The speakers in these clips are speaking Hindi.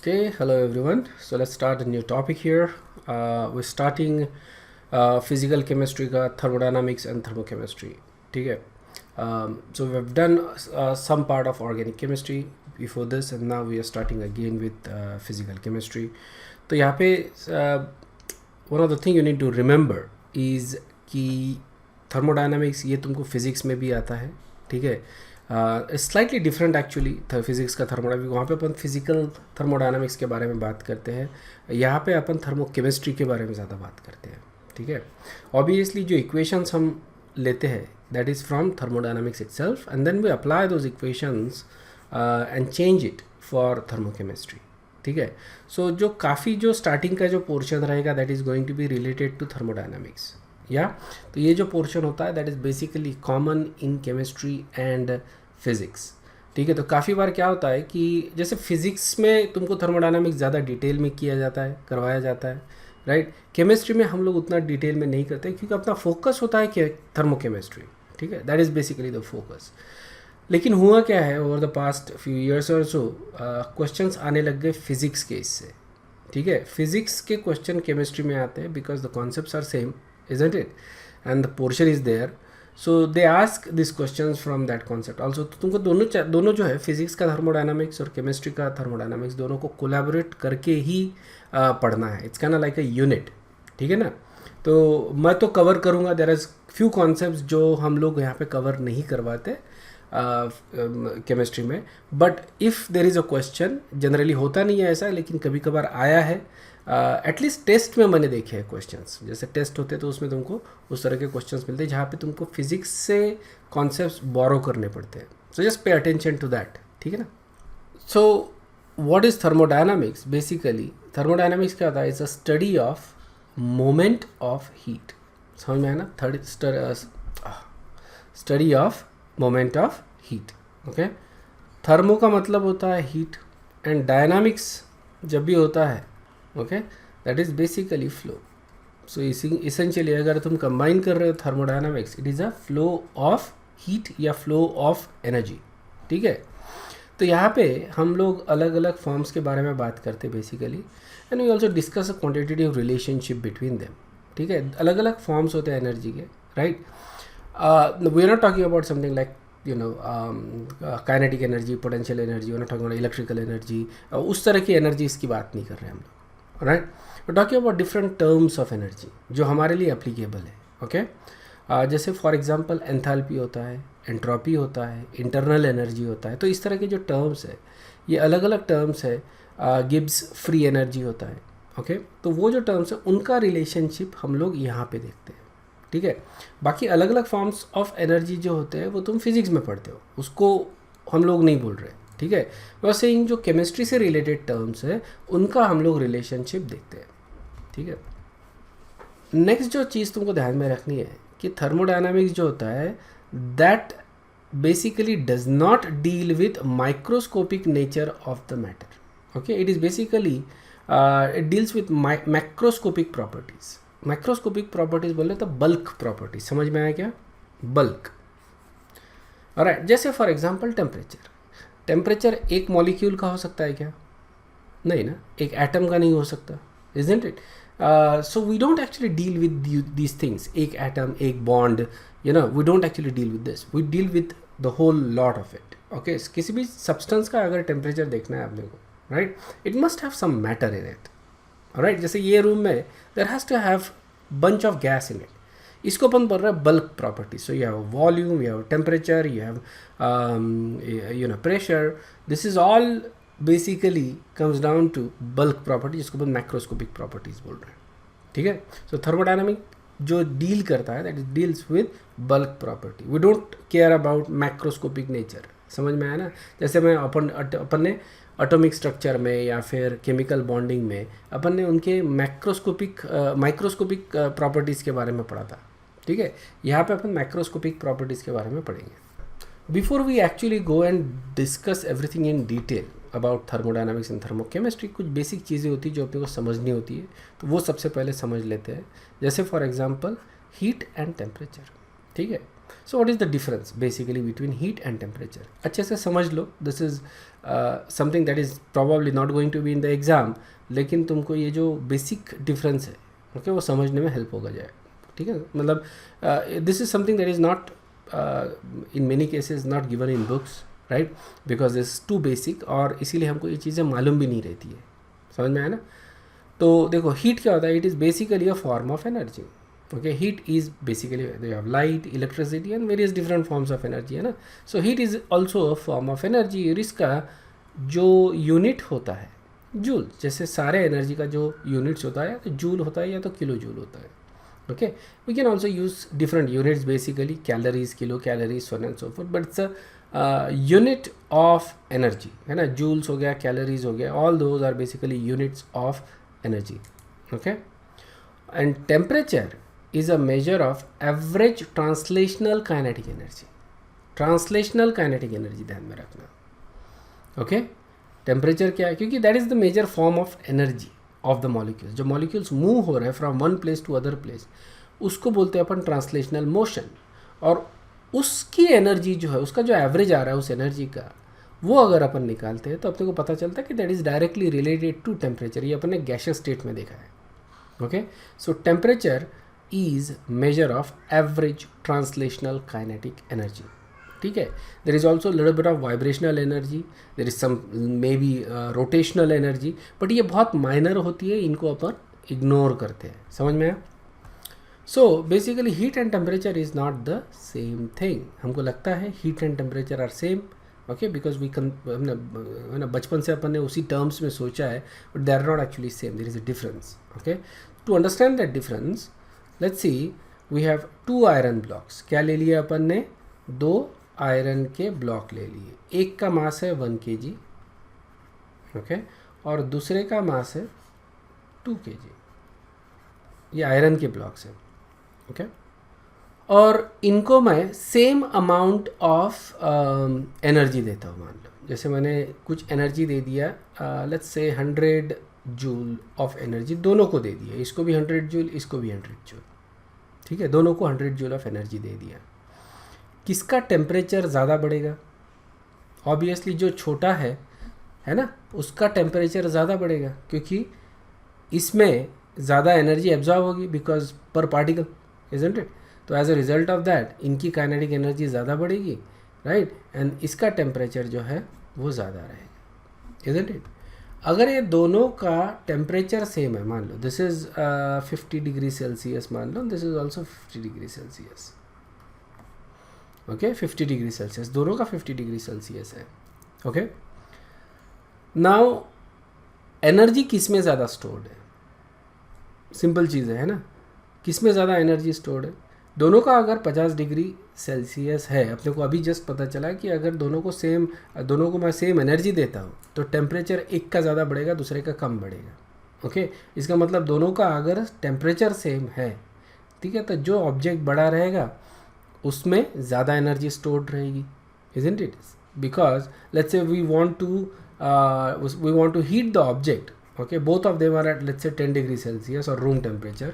Okay, hello everyone. So let's start a new topic here. We're starting physical chemistry का thermodynamics and thermochemistry. ठीक है. So we've done some part of organic chemistry before this, and now we are starting again with physical chemistry. तो यहाँ पे one of the thing you need to remember is कि thermodynamics ये तुमको physics में भी आता है. ठीक है. स्लाइटली डिफरेंट एक्चुअली फिज़िक्स का थर्मोडाइनमिक्स. वहाँ पे अपन फिजिकल थर्मोडाइनमिक्स के बारे में बात करते हैं. यहाँ पे अपन थर्मोकेमिस्ट्री के बारे में ज़्यादा बात करते हैं. ठीक है. ऑब्वियसली जो इक्वेशंस हम लेते हैं that is from thermodynamics itself, and then we apply those equations and change it for thermochemistry. ठीक है. सो जो काफ़ी जो स्टार्टिंग का जो पोर्शन रहेगा that is going to be related to thermodynamics. या तो ये जो पोर्शन होता है that is basically common in chemistry and physics. ठीक है. तो काफ़ी बार क्या होता है कि जैसे फिज़िक्स में तुमको थर्मोडायनामिक्स ज़्यादा डिटेल में किया जाता है, करवाया जाता है, राइट. केमिस्ट्री में हम लोग उतना डिटेल में नहीं करते क्योंकि अपना फोकस होता है कि थर्मोकेमिस्ट्री. ठीक है. That is basically the focus. लेकिन हुआ क्या है, over the past few years और सो क्वेश्चंस आने लग गए फिज़िक्स के इससे. ठीक है. फिज़िक्स के क्वेश्चन केमिस्ट्री में आते हैं because the concepts are same, isn't it, and the portion is there, so they ask these questions from that concept also. तो तुमको दोनों जो है फिजिक्स का थर्मोडायनामिक्स और केमिस्ट्री का थर्मोडायनामिक्स दोनों को कोलैबोरेट करके ही पढ़ना है. It's kind of like a unit. ठीक है ना. तो मैं तो कवर करूँगा. देयर इज़ फ्यू कॉन्सेप्ट्स जो हम लोग यहाँ पे कवर नहीं करवाते केमिस्ट्री में, but if there is a question, generally होता नहीं है ऐसा, लेकिन कभी कभार आया है. एटलीस्ट टेस्ट में मैंने देखे हैं क्वेश्चंस. जैसे टेस्ट होते तो उसमें तुमको उस तरह के क्वेश्चंस मिलते हैं जहाँ पे तुमको फिजिक्स से कॉन्सेप्ट्स बोरो करने पड़ते हैं. So just pay attention to that. ठीक है ना. So what is thermodynamics? Basically thermodynamics क्या होता है? It's a study of moment of heat. समझ में आया ना. Study of moment of heat. Okay. Thermo का मतलब होता है हीट, एंड डायनामिक्स जब भी होता है okay that is basically flow. So essentially अगर तुम कंबाइन कर रहे हो thermodynamics, it is a flow of heat या फ्लो ऑफ एनर्जी. ठीक है. तो यहाँ पे हम लोग अलग अलग फॉर्म्स के बारे में बात करते हैं basically, and we also discuss a quantitative relationship between them. ठीक है. अलग अलग फॉर्म्स होते हैं एनर्जी के, right. We are not talking about something like kinetic energy, potential energy, we are not talking about electrical energy. उस तरह की एनर्जी की बात नहीं कर रहे हैं हम लोग, right. We talking about different terms of energy जो हमारे लिए एप्लीकेबल है. ओके. जैसे फॉर एग्जांपल एंथैल्पी होता है, एंट्रोपी होता है, इंटरनल एनर्जी होता है. तो इस तरह के जो टर्म्स है ये अलग अलग टर्म्स है. गिब्स फ्री एनर्जी होता है. ओके. तो वो जो टर्म्स है उनका रिलेशनशिप हम लोग यहाँ पे देखते हैं. ठीक है. बाकी अलग अलग फॉर्म्स ऑफ एनर्जी जो होते हैं वो तुम फिजिक्स में पढ़ते हो, उसको हम लोग नहीं बोल रहे. ठीक है. वैसे इन जो केमिस्ट्री से रिलेटेड टर्म्स है उनका हम लोग रिलेशनशिप देखते हैं. ठीक है. नेक्स्ट जो चीज़ तुमको ध्यान में रखनी है कि थर्मोडायनामिक्स जो होता है that basically does not deal with microscopic nature of the matter. Okay. It is basically it deals with macroscopic properties. Microscopic properties बोले तो बल्क प्रॉपर्टीज. समझ में आया क्या? बल्क. ऑलराइट. जैसे फॉर एग्जांपल टेम्परेचर. टेम्परेचर एक मॉलिक्यूल का हो सकता है क्या? नहीं ना. एक एटम का नहीं हो सकता, isn't it. So we don't actually deal with these things. एक एटम, एक bond, we don't actually deal with this. We deal with the whole lot of it. Okay. किसी भी सब्सटेंस का अगर टेम्परेचर देखना है आपने को, right, it must have some matter in it. Right. जैसे ये रूम में there has to have bunch of gas in it. इसको अपन बोल रहे हैं bulk property. So you have volume, you have temperature, you have pressure. This is all basically comes down to bulk property, जिसको अपन मैक्रोस्कोपिक प्रॉपर्टीज बोल रहे हैं. ठीक है. सो थर्मोडायनामिक जो डील करता है that is deals with bulk property. We don't care about macroscopic nature. समझ में आया ना. जैसे मैं अपन ने एटॉमिक स्ट्रक्चर में या फिर केमिकल बॉन्डिंग में अपन ने उनके माइक्रोस्कोपिक प्रॉपर्टीज़ के बारे में पढ़ा था. ठीक है. यहाँ पे अपन मैक्रोस्कोपिक प्रॉपर्टीज़ के बारे में पढ़ेंगे. Before we actually go and discuss everything in detail about thermodynamics and thermochemistry, कुछ बेसिक चीज़ें होती है जो अपने को समझनी होती है, तो वो सबसे पहले समझ लेते हैं. जैसे for example heat and temperature. ठीक है. So what is the difference basically between heat and temperature? अच्छे से समझ लो, this is something that is probably not going to be in the exam, लेकिन तुमको ये जो बेसिक डिफरेंस है ओके वो समझने में हेल्प होगा जाए, ठीक है? मतलब this is something that is not in many cases not given in books, right? Because it's too basic, और इसीलिए हमको ये चीज़ें मालूम भी नहीं रहती है, समझ में आया ना? तो देखो हीट क्या होता है, it is basically a form of energy, okay? Heat is basically they have light, electricity and various different forms of energy, है ना? So heat is also a form of energy, और इसका जो यूनिट होता है जूल, जैसे सारे एनर्जी का जो यूनिट्स होता है, तो जूल होता है या तो किलो जूल होता है, okay? We can also use different units, basically calories, kilocalories, so on and so forth, but it's a unit of energy, है ना? joules हो गया, calories हो गया, all those are basically units of energy, okay? And temperature is a measure of average translational kinetic energy. Translational kinetic energy ध्यान में रखना, okay? टेम्परेचर क्या है, क्योंकि that is the major form of energy of the molecules. जो मॉलिक्यूल्स मूव हो रहे हैं from one place to other place, उसको बोलते हैं अपन ट्रांसलेशनल मोशन, और उसकी एनर्जी जो है, उसका जो एवरेज आ रहा है उस एनर्जी का, वो अगर अपन निकालते हैं तो अपने को पता चलता है कि that is directly related to temperature. ये अपन ने गैसियस स्टेट में देखा है, okay? So temperature is major of average translational kinetic energy, ठीक है? There is also little bit of vibrational energy, there is some may be rotational energy, but ये बहुत माइनर होती है, इनको अपन इग्नोर करते हैं, समझ में आया? So basically heat and temperature is not the same thing. हमको लगता है heat and temperature are same, okay, because we हमने बचपन से अपन ने उसी टर्म्स में सोचा है, but they are not actually same, there is a difference, okay? To understand that difference, let's see, we have 2 iron blocks. क्या ले लिया अपन ने? 2 आयरन के ब्लॉक ले लिए। एक का मास है 1 kg, ओके, और दूसरे का मास है 2 kg। ये आयरन के ब्लॉक्स हैं, ओके? और इनको मैं सेम अमाउंट ऑफ एनर्जी देता हूँ। मान लो जैसे मैंने कुछ एनर्जी दे दिया, let's say 100 joule of energy दोनों को दे दिया, इसको भी 100 जूल, इसको भी 100 जूल, ठीक है? दोनों को 100 जूल ऑफ एनर्जी दे दिया। किसका टेम्परेचर ज़्यादा बढ़ेगा? ऑब्वियसली जो छोटा है ना, उसका टेम्परेचर ज़्यादा बढ़ेगा, क्योंकि इसमें ज़्यादा एनर्जी एब्जॉर्ब होगी बिकॉज पर पार्टिकल, इजंट इट? तो as a result of that इनकी काइनेटिक एनर्जी ज़्यादा बढ़ेगी, राइट? एंड इसका टेम्परेचर जो है वो ज़्यादा रहेगा, इजंट इट? अगर ये दोनों का टेम्परेचर सेम है, मान लो दिस इज़ 50 डिग्री सेल्सियस, मान लो this is also 50 degree Celsius, okay? 50 degree Celsius, दोनों का 50 डिग्री सेल्सियस है, ओके? नाउ एनर्जी किस में ज़्यादा स्टोर्ड है? सिंपल चीज़ है ना, किस में ज़्यादा एनर्जी स्टोर्ड है? दोनों का अगर 50 डिग्री सेल्सियस है, अपने को अभी जस्ट पता चला कि अगर दोनों को मैं सेम एनर्जी देता हूँ तो टेम्परेचर एक का ज़्यादा बढ़ेगा, दूसरे का कम बढ़ेगा, ओके? इसका मतलब दोनों का अगर टेम्परेचर सेम है, ठीक है, तो जो ऑब्जेक्ट बड़ा रहेगा उसमें ज़्यादा एनर्जी स्टोर्ड रहेगी, isn't it? Because let's say we want to heat the object, okay? Both of them are at let's say 10 degree Celsius और room temperature,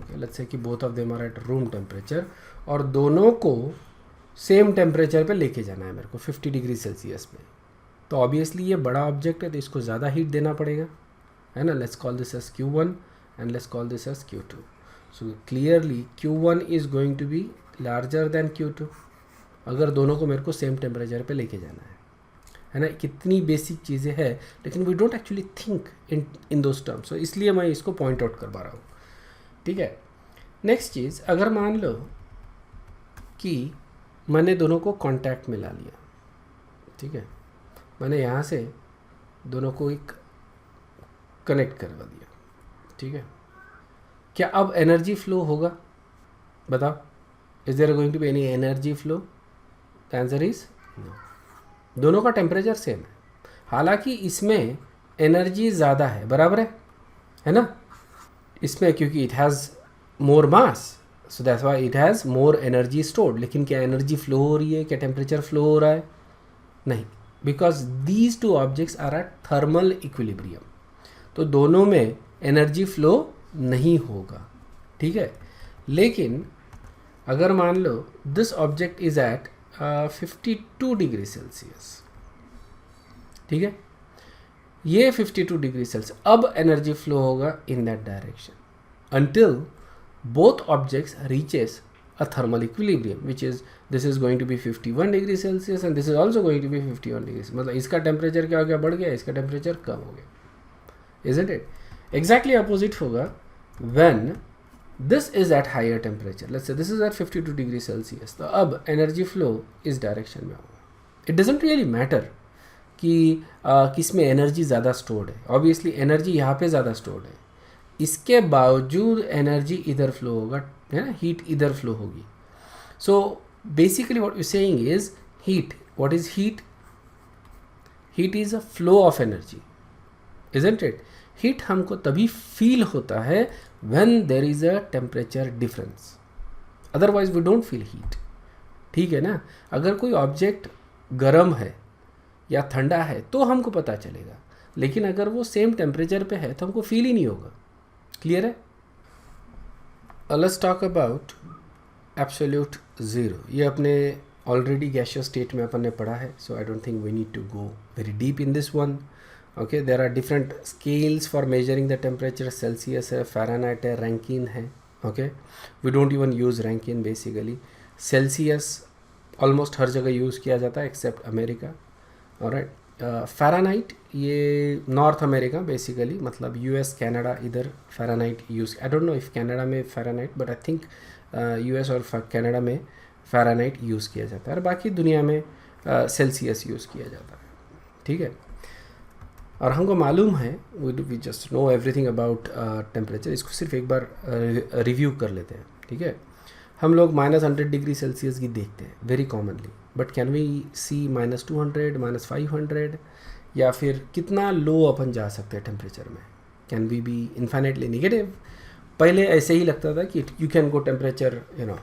okay? Let's say कि both of them are at room temperature, और दोनों को सेम टेम्परेचर पे लेके जाना है मेरे को 50 डिग्री सेल्सियस में, तो ऑब्वियसली ये बड़ा ऑब्जेक्ट है तो इसको ज़्यादा हीट देना पड़ेगा, है ना? Let's call this as Q1 and let's call this as Q2। So clearly Q1 is going to be larger than Q2 अगर दोनों को मेरे को सेम टेम्परेचर पे लेके जाना है ना? कितनी बेसिक चीज़ें हैं, लेकिन we don't actually think in those terms, so इसलिए मैं इसको पॉइंट आउट करवा रहा हूँ, ठीक है? नेक्स्ट चीज़, अगर मान लो कि मैंने दोनों को कांटेक्ट में ला लिया, ठीक है, मैंने यहाँ से दोनों को एक कनेक्ट करवा दिया, ठीक है, क्या अब एनर्जी फ्लो होगा? बताओ, is there going to be any energy flow? The answer is no. दोनों का टेम्परेचर सेम है, हालांकि इसमें एनर्जी ज़्यादा है, बराबर है ना? इसमें क्योंकि it has more mass, so that's why it has more energy stored. लेकिन क्या एनर्जी फ्लो हो रही है? क्या टेम्परेचर फ्लो हो रहा है? नहीं, because these two objects are at thermal equilibrium, तो दोनों में एनर्जी फ्लो नहीं होगा, ठीक है? लेकिन अगर मान लो this object is at 52 degree Celsius, ठीक है, ये 52 डिग्री सेल्सियस, अब एनर्जी फ्लो होगा in that direction until both objects reaches a thermal equilibrium, which is this is going to be 51 degree Celsius and this is also going to be 51 degrees. मतलब इसका टेम्परेचर क्या हो गया, बढ़ गया, इसका टेम्परेचर कम हो गया, isn't it? Exactly opposite होगा when this is at higher temperature. Let's say this is at 52 degree Celsius. तो अब एनर्जी फ्लो इस डायरेक्शन में होगा. It doesn't really matter कि किस में एनर्जी ज़्यादा स्टोर्ड है. ऑब्वियसली एनर्जी यहाँ पे ज़्यादा स्टोर्ड है, इसके बावजूद एनर्जी इधर फ्लो होगा, है ना, हीट इधर फ्लो होगी. So basically what you saying is heat. What is heat? Heat is a flow of energy, isn't it? Heat हमको तभी फील होता है when there is a temperature difference, otherwise we don't feel heat. ठीक है ना? अगर कोई ऑब्जेक्ट गर्म है या ठंडा है तो हमको पता चलेगा, लेकिन अगर वो सेम टेम्परेचर पे है तो हमको फील ही नहीं होगा. क्लियर है? Let's talk about absolute zero. ये अपने ऑलरेडी गैसियस स्टेट में अपन ने पढ़ा है, so I don't think we need to go very deep in this one. Okay, there are different scales for measuring the temperature. Celsius है, फ़ारेनहाइट है, रैंकिन है. Okay, we don't even use Rankine basically. Celsius almost हर जगह यूज़ किया जाता है एक्सेप्ट अमेरिका. ऑलराइट, फ़ारेनहाइट ये नॉर्थ अमेरिका बेसिकली, मतलब यूएस कनाडा इधर Fahrenheit use. I don't know if Canada में Fahrenheit, but I think US और कनाडा में फ़ारेनहाइट यूज़ किया जाता है, और बाकी दुनिया में सेल्सियस यूज़ किया जाता है. ठीक है, और हमको मालूम है, we just know everything about temperature. इसको सिर्फ एक बार रिव्यू कर लेते हैं. ठीक है, हम लोग -100 डिग्री सेल्सियस की देखते हैं very commonly, but can we see -200, -500, या फिर कितना लो अपन जा सकते हैं टेम्परेचर में? Can we be infinitely negative? पहले ऐसे ही लगता था कि you can go temperature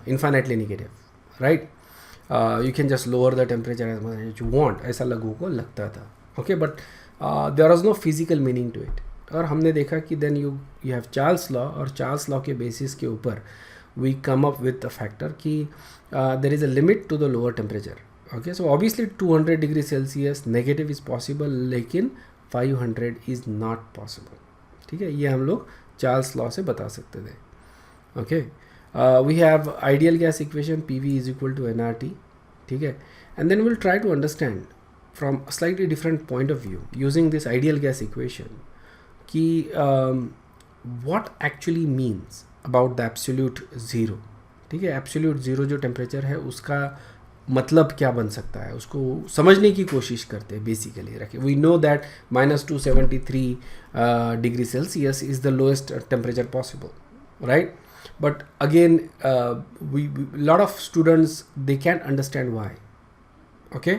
infinitely negative, right? You can just lower the temperature as much as you want, ऐसा लोगों को लगता था. Okay, but there was no physical meaning to it. और हमने देखा कि then you have Charles law, और चार्ल्स लॉ के बेसिस के ऊपर we come up with the factor कि there is a limit to the lower temperature. Okay, so obviously 200 degree Celsius negative is possible, लेकिन 500 is not possible. ठीक है, ये हम लोग चार्ल्स लॉ से बता सकते थे. Okay, we have ideal gas equation PV is equal to nRT. ठीक है, and then we'll try to understand from a slightly different point of view using this ideal gas equation कि what actually means about the absolute zero. ठीक है, एब्सोल्यूट ज़ीरो जो टेम्परेचर है उसका मतलब क्या बन सकता है, उसको समझने की कोशिश करते हैं बेसिकली. रखे, we know that -273 degree Celsius is the lowest temperature possible, right? But again we lot of students they can't understand why. Okay,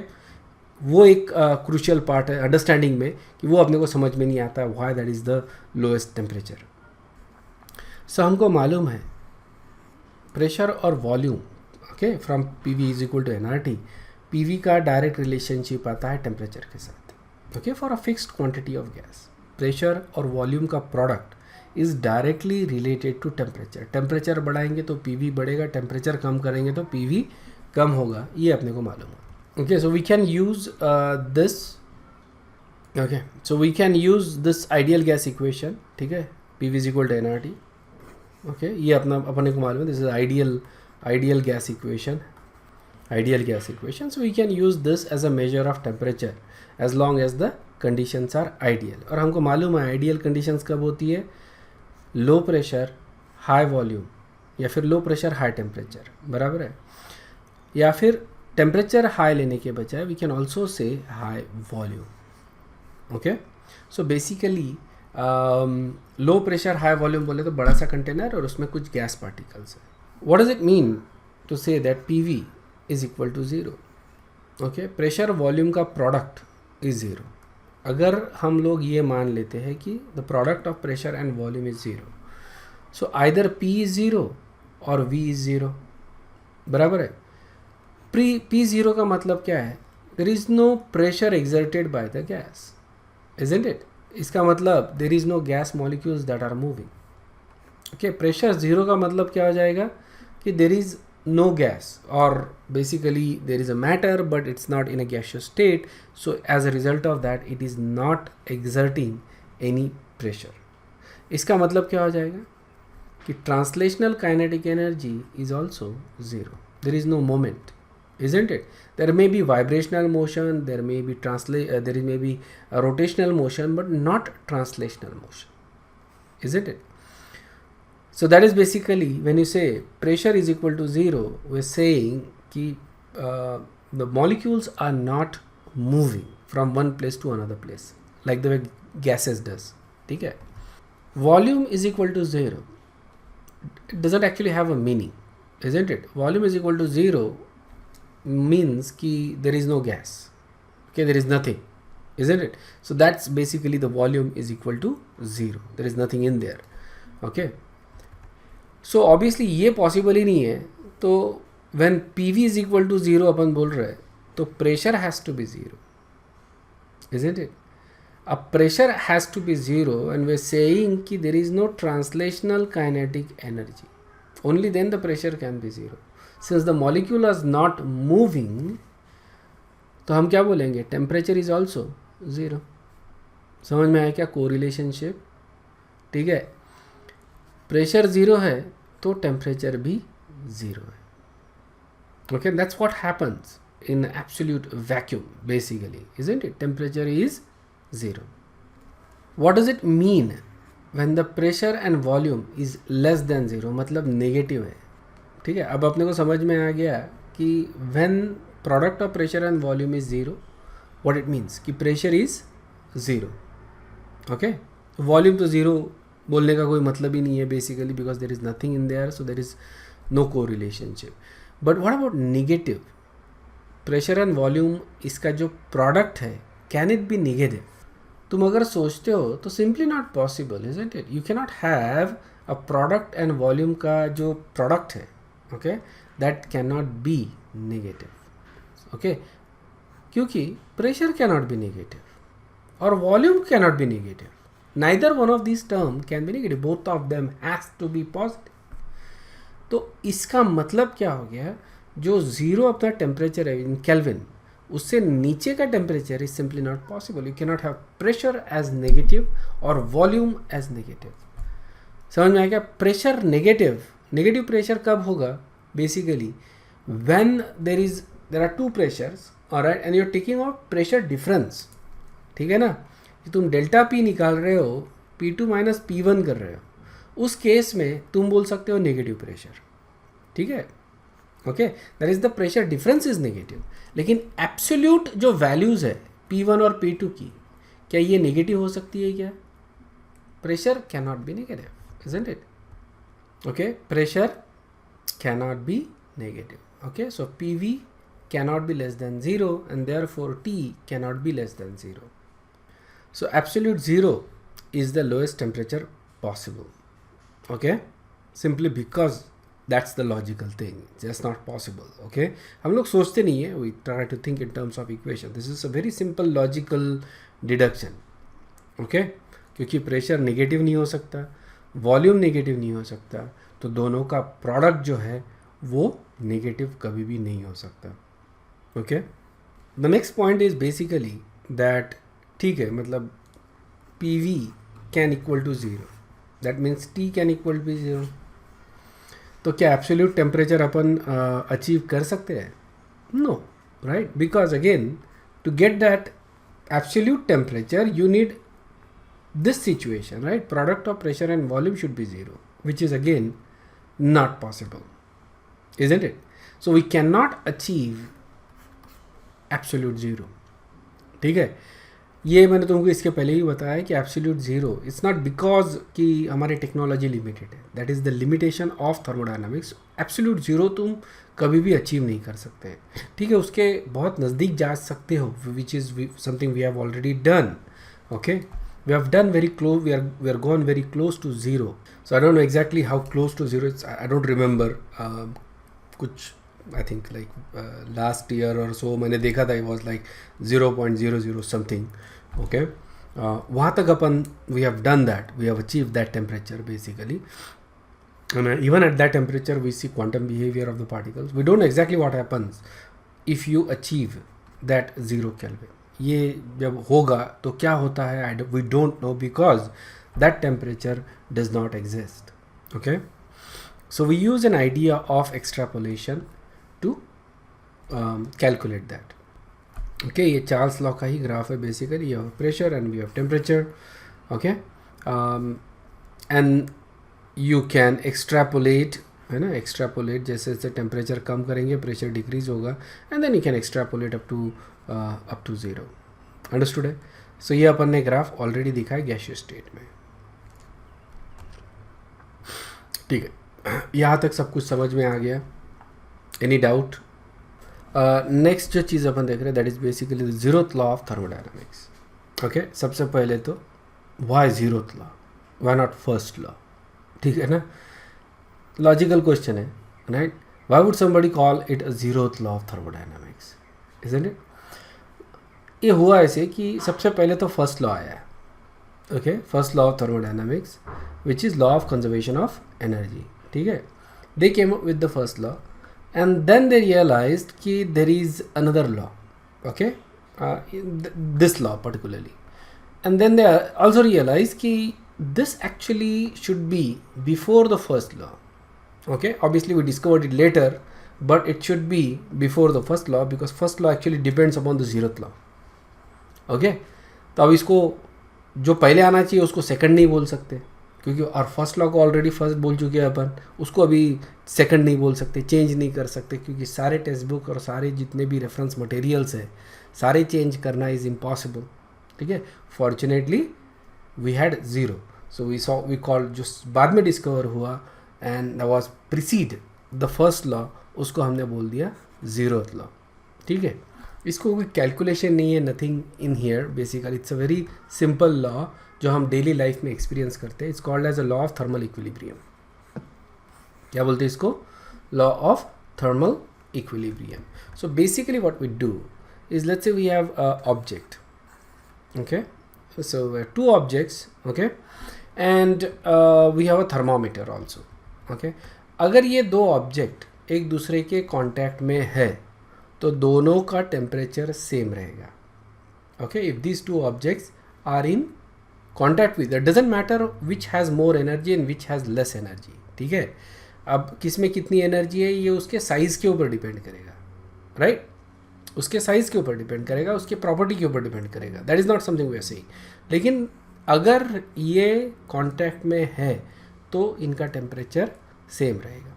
वो एक क्रूशियल पार्ट है अंडरस्टैंडिंग में कि वो अपने को समझ में नहीं आता why that is the lowest temperature. So हमको मालूम है प्रेशर और volume, okay, from PV is equal to nRT. PV का डायरेक्ट रिलेशनशिप आता है टेम्परेचर के साथ. Okay, for a fixed quantity of gas, pressure और वॉल्यूम का product is directly related to temperature. Temperature बढ़ाएंगे तो PV बढ़ेगा, टेम्परेचर कम करेंगे तो PV कम होगा, ये अपने को मालूम है. Okay, so we can use this. Okay, so we can use this ideal gas equation. ठीक है, PV is equal to nRT. Okay, ये अपने को मालूम है, this is ideal gas equation. So we can use this as a major of temperature as long as the conditions are ideal. और हमको मालूम है आइडियल कंडीशंस कब होती है? लो प्रेशर हाई वॉल्यूम, या फिर लो प्रेशर हाई टेम्परेचर, बराबर है? या फिर टेम्परेचर हाई लेने के बजाय we can also say high volume. Okay, so basically low pressure high volume बोले तो बड़ा सा कंटेनर और उसमें कुछ गैस पार्टिकल्स है. What does it mean to say that PV is equal to zero? Okay, pressure volume का प्रोडक्ट इज ज़ीरो. अगर हम लोग ये मान लेते हैं कि the product of pressure and volume is zero, so either P is zero और V इज ज़ीरो, बराबर है? P ज़ीरो का मतलब क्या है? There is no pressure exerted by the gas, isn't it? इसका मतलब there is no gas molecules that are moving. Okay, pressure zero का मतलब क्या हो जाएगा कि there is no gas, or basically there is a matter but it's not in a gaseous state, so as a result of that it is not exerting any pressure. इसका मतलब क्या हो जाएगा कि translational kinetic energy is also zero. There is no moment, isn't it? There may be vibrational motion, there may be there may be a rotational motion, but not translational motion, isn't it? So that is basically when you say pressure is equal to zero, we're saying कि the molecules are not moving from one place to another place like the way gases does. ठीक है? Volume is equal to zero. It doesn't actually have a meaning, isn't it? Volume is equal to zero means कि there is no gas. Okay, there is nothing, isn't it? So that's basically the volume is equal to zero. There is nothing in there. Okay. So obviously ये पॉसिबल ही नहीं है, तो when P V is equal to zero अपन बोल रहे हैं तो pressure has to be zero, isn't it? अब pressure has to be zero and we are saying कि there is no translational kinetic energy, only then the pressure can be zero. Since the molecule is not moving, तो हम क्या बोलेंगे? Temperature is also zero. समझ में आया क्या कोरिलेशनशिप? ठीक है, प्रेशर ज़ीरो है तो टेम्परेचर भी ज़ीरो है. Okay, that's what happens in absolute vacuum basically, isn't it? Temperature is zero. What does it mean when the pressure and volume is less than zero? मतलब नेगेटिव है. ठीक है, अब अपने को समझ में आ गया कि when product of pressure and volume is zero, what it means कि pressure is zero. Okay, volume तो ज़ीरो बोलने का कोई मतलब ही नहीं है basically, because there is nothing in there, so there is no को relationship. But what about negative? Pressure and volume इसका जो प्रोडक्ट है, कैन इट बी नेगेटिव? तुम अगर सोचते हो तो simply not possible, isn't it? You can not have a product and volume का जो प्रोडक्ट है, okay, that can not be negative. Okay, क्योंकि pressure can not be negative और volume can not be negative. Neither one of these term can be negative. Both of them has to be positive. तो इसका मतलब क्या हो गया? जो ज़ीरो अपना टेम्परेचर है इन केल्विन, उससे नीचे का temperature is simply not possible. You can not have pressure as negative और वॉल्यूम एज नेगेटिव. समझ में आया क्या? प्रेशर नेगेटिव, नेगेटिव प्रेशर कब होगा? Basically when there are two pressures, alright, and you are taking out pressure difference. ठीक है ना? कि तुम डेल्टा पी निकाल रहे हो, P2 माइनस P1 कर रहे हो, उस केस में तुम बोल सकते हो नेगेटिव प्रेशर. ठीक है? Okay, that is the pressure difference is negative. लेकिन एब्सोल्यूट जो वैल्यूज़ है P1 और P2 की, क्या ये नेगेटिव हो सकती है क्या? Pressure can not be negative, isn't it? Okay, pressure can not be negative. Okay, so PV can not be less than zero and therefore T can not be less than zero. So absolute zero is the lowest temperature possible. Okay, simply because that's the logical thing. It's just not possible. Okay, हम लोग सोचते नहीं है. We try to think in terms of equation. This is a very simple logical deduction. Okay, क्योंकि प्रेशर नेगेटिव नहीं हो सकता, वॉल्यूम नेगेटिव नहीं हो सकता, तो दोनों का प्रोडक्ट जो है वो नेगेटिव कभी भी नहीं हो सकता. Okay, the next point is basically that, ठीक है, मतलब P V can equal to zero, that means T can equal to zero. तो क्या एब्सोल्यूट टेम्परेचर अपन अचीव कर सकते हैं? No, right? Because again to get that absolute temperature you need this situation, right? Product of pressure and volume should be zero, which is again not possible, isn't it? So we can not achieve absolute zero. ठीक है, ये मैंने तुमको इसके पहले ही बताया कि absolute zero it's not because कि हमारी टेक्नोलॉजी लिमिटेड है, that is the limitation of thermodynamics. Absolute zero तुम कभी भी अचीव नहीं कर सकते. ठीक है, उसके बहुत नज़दीक जा सकते हो, which is something we have already done. Okay, we have done very close, we are gone very close to zero. So I don't know exactly how close to zero it's, I don't remember. कुछ I think like last year और सो मैंने देखा था, it was like 0.00 something. Okay, वहाँ तक अपन we have done that, we have achieve that temperature basically. And even at that temperature, we see quantum behavior of the particles. We don't know exactly what happens if you achieve that 0 Kelvin. ये जब होगा तो क्या होता है, we don't know because that temperature does not exist. Okay, so we use an idea of extrapolation to calculate that. Okay, ये चार्ल्स लॉ का ही ग्राफ है basically. you have pressure and we have temperature. Okay, and you can extrapolate, है ना, extrapolate जैसे जैसे टेम्परेचर कम करेंगे प्रेशर डिक्रीज होगा, and then you can extrapolate up to 0. Understood है. सो ये अपन ने ग्राफ ऑलरेडी दिखा है गैसियस स्टेट में. ठीक है, यहाँ तक सब कुछ समझ में आ गया. Any doubt? नेक्स्ट जो चीज़ अपन देख रहे हैं that is basically the zeroth law of thermodynamics. Okay, सबसे पहले तो why zeroth law, why not first law? ठीक है ना, लॉजिकल क्वेश्चन है, right? Why would somebody call it a zeroth law of thermodynamics, isn't it? ये हुआ ऐसे कि सबसे पहले तो फर्स्ट लॉ आया है. Okay, first law of thermodynamics which is law of conservation of energy. ठीक है, they came up with the first law and then they realized कि there is another law, okay, this law particularly, and then they also realized कि this actually should be before the first law. Okay, obviously we discovered it later, but it should be before the first law because first law actually depends upon the zeroth law. Okay, तो अब इसको जो पहले आना चाहिए उसको सेकंड नहीं बोल सकते क्योंकि, और फर्स्ट लॉ को ऑलरेडी फर्स्ट बोल चुके हैं अपन, उसको अभी सेकंड नहीं बोल सकते, चेंज नहीं कर सकते क्योंकि सारे टेक्स्ट बुक और सारे जितने भी रेफरेंस मटेरियल्स हैं सारे चेंज करना इज़ इम्पॉसिबल. ठीक है, fortunately we had zero, so we call जो बाद में डिस्कवर हुआ and that was precede the first law, उसको हमने बोल दिया ज़ीरोथ लॉ. ठीक है, इसको कोई कैलकुलेशन नहीं है, nothing in here, basically it's a very simple law जो हम डेली लाइफ में एक्सपीरियंस करते हैं. It's called as a law of thermal equilibrium. क्या बोलते हैं इसको? Law of thermal equilibrium. So basically what we do is, let's say we have a object. Okay, so two objects, okay, and we have a thermometer also. Okay, अगर ये दो ऑब्जेक्ट एक दूसरे के कांटेक्ट में है तो दोनों का टेम्परेचर सेम रहेगा. Okay, if these two objects are in contact with, it doesn't matter which has more energy and which has less energy. ठीक है, अब किस में कितनी एनर्जी है ये उसके साइज़ के ऊपर डिपेंड करेगा, राइट? उसके साइज़ के ऊपर डिपेंड करेगा, उसके प्रॉपर्टी के ऊपर डिपेंड करेगा. That is not something we are saying. लेकिन अगर ये कॉन्टैक्ट में है तो इनका टेम्परेचर सेम रहेगा.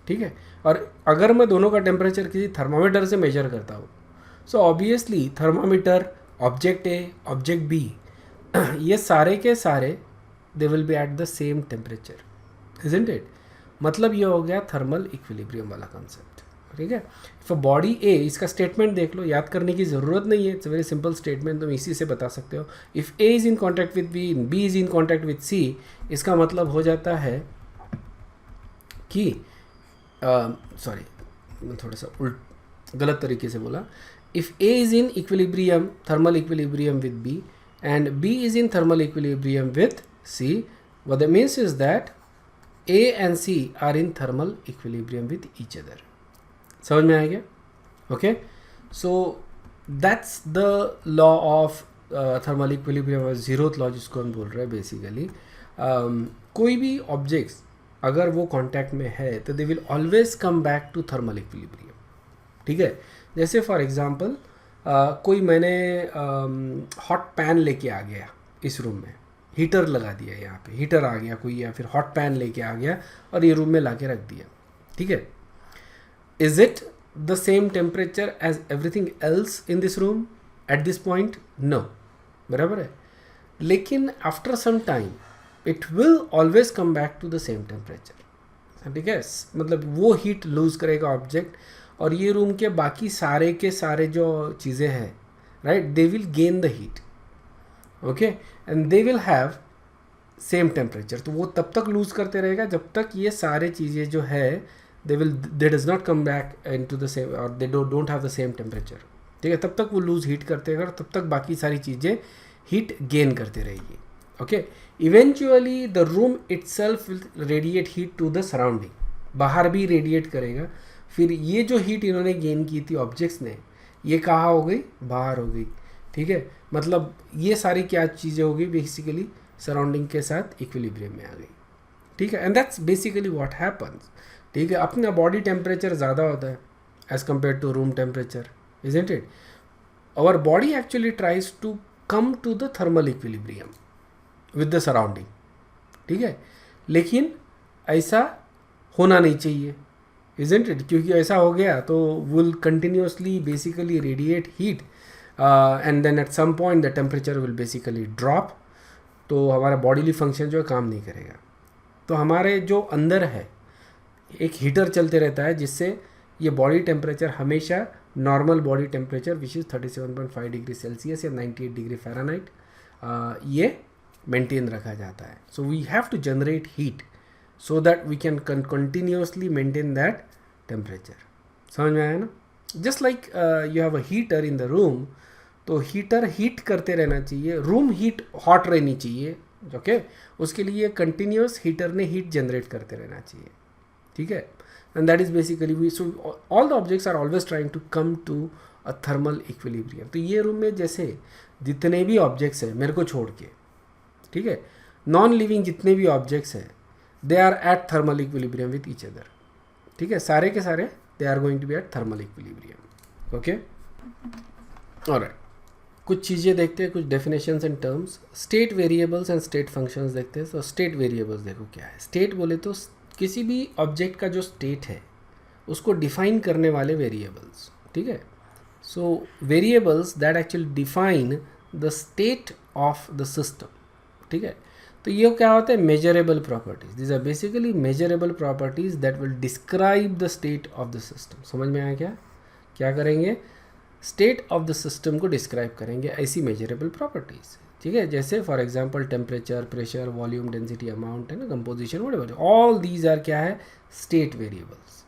ठीक है, और अगर मैं दोनों का टेम्परेचर किसी थर्मामीटर से मेजर करता हूँ, so obviously thermometer, object A, object B, ये सारे के सारे they will be at the same temperature, isn't it? मतलब ये हो गया थर्मल इक्विलिब्रियम वाला कंसेप्ट. ठीक है, इफ अ बॉडी ए, इसका स्टेटमेंट देख लो, याद करने की ज़रूरत नहीं है, it's a very simple statement, तुम इसी से बता सकते हो. If A is in contact with B, B is in contact with C, इसका मतलब हो जाता है कि सॉरी मैं थोड़ा सा गलत तरीके से बोला. If A is in equilibrium, thermal equilibrium with B, and B is in thermal equilibrium with C, what that means is that A and C are in thermal equilibrium with each other. समझ में आ गया? Okay, so that's the law of thermal equilibrium, zeroth law जिसको हम बोल रहे हैं बेसिकली. कोई भी ऑब्जेक्ट्स अगर वो कांटेक्ट में है तो they will always come back to thermal equilibrium. ठीक है, जैसे फॉर एग्जांपल कोई मैंने हॉट पैन लेके आ गया इस रूम में, हीटर लगा दिया, यहाँ पे हीटर आ गया कोई, या फिर हॉट पैन लेके आ गया और ये रूम में ला के रख दिया. ठीक है, is it the same temperature as everything else in this room at this point? No, बराबर है. लेकिन after some time it will always come back to the same temperature. ठीक है, मतलब वो हीट लूज करेगा ऑब्जेक्ट, और ये रूम के बाकी सारे के सारे जो चीज़ें हैं, right, they will gain the heat. Okay, and they will have same temperature. तो वो तब तक लूज़ करते रहेगा जब तक ये सारे चीज़ें जो है they does not come back in to the same, और they don't have the same temperature. ठीक है, तब तक वो लूज़ हीट करते रहेगा और तब तक बाकी सारी चीज़ें हीट गेन करते रहेगी. Okay. Eventually the room itself will radiate heat to the surrounding, बाहर भी रेडिएट करेगा. फिर ये जो हीट इन्होंने गेन की थी ऑब्जेक्ट्स ने, ये कहाँ हो गई, बाहर हो गई. ठीक है, मतलब ये सारी क्या चीज़ें हो गई, बेसिकली सराउंडिंग के साथ इक्विलिब्रियम में आ गई. ठीक है, and that's basically what happens. ठीक है, अपना बॉडी टेम्परेचर ज़्यादा होता है as compare to room temperature, isn't it. Our body actually tries to come to the thermal equilibrium with the surrounding. ठीक है, लेकिन ऐसा होना नहीं चाहिए, इजंट इट, क्योंकि ऐसा हो गया तो will continuously basically radiate heat and then at some point the temperature will basically drop. तो हमारा बॉडीली फंक्शन जो है काम नहीं करेगा. तो हमारे जो अंदर है एक हीटर चलते रहता है जिससे ये बॉडी टेम्परेचर हमेशा normal body temperature which is 37.5 degree Celsius या 98 डिग्री फ़ारेनहाइट ये मेंटेन रखा जाता है. So we have to generate heat so that we can continuously maintain that temperature. समझ में आया ना. Just like you have a heater in the room, तो हीटर हीट करते रहना चाहिए, रूम हीट हॉट रहनी चाहिए. ओके, उसके लिए कंटिन्यूस हीटर ने हीट जनरेट करते रहना चाहिए. ठीक है, and that is basically we, so all the objects are always trying to come to a thermal equilibrium. तो ये रूम में जैसे जितने भी ऑब्जेक्ट्स हैं मेरे को छोड़ के, ठीक है, नॉन लिविंग जितने भी ऑब्जेक्ट्स हैं they are at thermal equilibrium with each other. ठीक है, सारे के सारे they are going to be at thermal equilibrium. Okay, alright, कुछ चीज़ें देखते हैं, कुछ definitions and terms. State variables and state functions देखते हैं. तो स्टेट वेरिएबल्स देखो क्या है. स्टेट बोले तो किसी भी ऑब्जेक्ट का जो स्टेट है उसको डिफाइन करने वाले वेरिएबल्स. ठीक है, so variables that actually define the state of the system. ठीक है, तो ये क्या होता है, measurable properties. This are basically measurable properties that will describe the state of the system. समझ में आया क्या, क्या करेंगे, स्टेट ऑफ द सिस्टम को डिस्क्राइब करेंगे ऐसी मेजरेबल प्रॉपर्टीज. ठीक है, जैसे for example temperature, pressure, volume, density, amount, है ना, composition, whatever, all these are क्या है, state variables.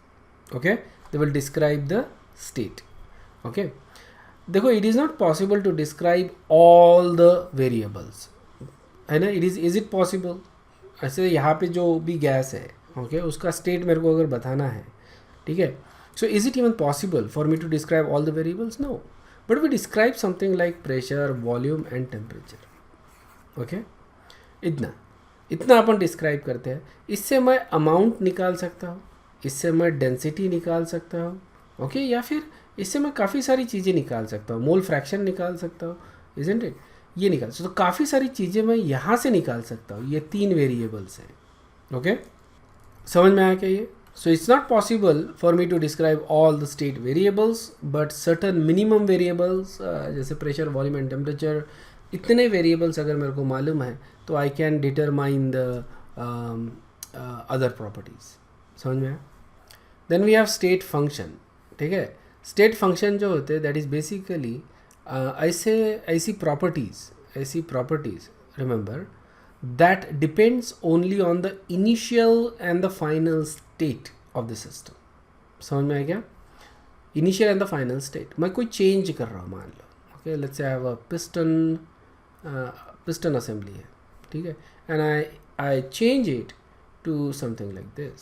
Okay, they will describe the state. Okay, देखो it is not possible to describe all the variables, है ना. इज़ इट पॉसिबल, ऐसे यहाँ पे जो भी गैस है, ओके, उसका स्टेट मेरे को अगर बताना है, ठीक है, so is it even possible for me to describe all the variables? No, but we describe something like pressure, volume and temperature. Okay, इतना अपन डिस्क्राइब करते हैं. इससे मैं अमाउंट निकाल सकता हूँ, इससे मैं डेंसिटी निकाल सकता हूँ, ओके, या फिर इससे मैं काफ़ी सारी चीज़ें निकाल सकता हूँ, मोल फ्रैक्शन निकाल सकता हूँ, इजंट इट, ये निकाल. तो काफ़ी सारी चीज़ें मैं यहाँ से निकाल सकता हूँ. ये 3 वेरिएबल्स हैं. ओके, समझ में आया क्या ये. So it's not possible for me to describe all the state variables, but certain minimum variables जैसे pressure, volume and temperature, इतने variables अगर मेरे को मालूम है तो I can determine the other properties. समझ में आया. Then we have state function. ठीक है, state function जो होते हैं that is basically ऐसी properties remember that depends only on the initial and the final state of the system. समझ में आया क्या, initial and the final state. मैं कोई change कर रहा हूँ, मान लो, okay, let's say I have a piston assembly है, ठीक है, and I change it to something like this.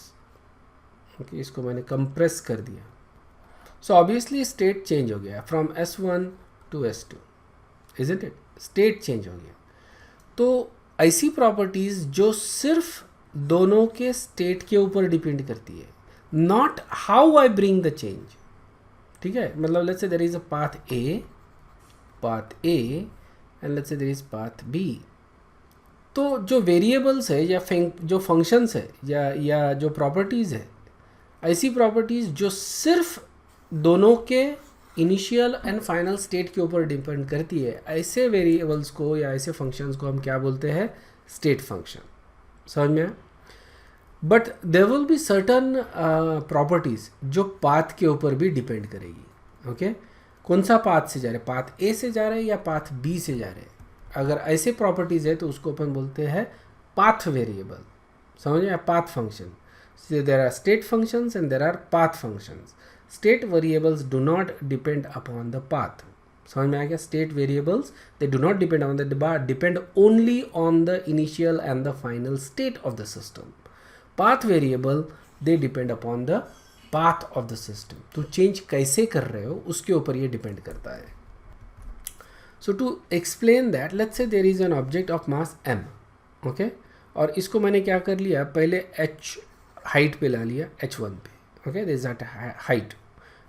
okay, इसको मैंने compress कर दिया, so obviously state change हो गया from S1 to S2, isn't it? state change हो गया. तो ऐसी प्रॉपर्टीज़ जो सिर्फ दोनों के स्टेट के ऊपर डिपेंड करती है, not how I bring the change. ठीक है, मतलब let's say there is a path A and let's say there is path B. तो जो वेरिएबल्स है या जो फंक्शंस है या जो प्रॉपर्टीज़ है, ऐसी प्रॉपर्टीज़ जो सिर्फ दोनों के इनिशियल एंड फाइनल स्टेट के ऊपर डिपेंड करती है, ऐसे वेरिएबल्स को या ऐसे फंक्शंस को हम क्या बोलते हैं, स्टेट फंक्शन. समझ में. But there will be certain properties जो पाथ के ऊपर भी डिपेंड करेगी. ओके, कौन सा पाथ से जा रहे हैं, पाथ ए से जा रहे हैं या पाथ बी से जा रहे हैं. अगर ऐसे प्रॉपर्टीज़ है तो उसको अपन बोलते हैं पाथ वेरिएबल. समझ में, path function. There are state functions and there are path functions. State variables do not depend upon the path. समझ में आ गया? State variables they do not depend on the bar, depend only on the initial and the final state of the system. Path variable they depend upon the path of the system. तो चेंज कैसे कर रहे हो उसके ऊपर ये डिपेंड करता है. So to explain that, let's say there is an object of mass m, okay, और इसको मैंने क्या कर लिया, पहले h हाइट पे ला लिया, h1 पे, okay, this that height,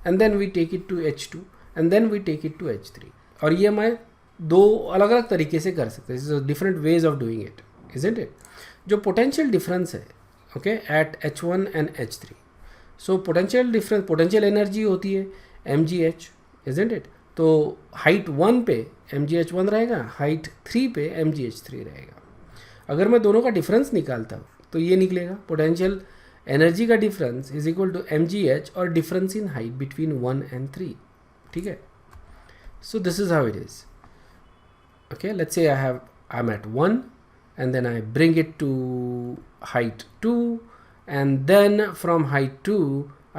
and then we take it to h2 and then we take it to h3. और ये मैं दो अलग अलग तरीके से कर सकते हैं, different ways of doing it, isn't it? जो पोटेंशियल डिफरेंस है, okay, at h1 and h3, so potential difference, potential energy होती है mgh, इजंट इट? तो हाइट 1 पे mgh1 रहेगा, हाइट 3 पे mgh3 रहेगा. अगर मैं दोनों का डिफरेंस निकालता हूँ तो ये निकलेगा, पोटेंशियल एनर्जी का difference is equal to mgh और difference in height between 1 and 3. ठीक है? So this is how it is. Okay, let's say I'm at 1 and then I bring it to height 2 and then from height 2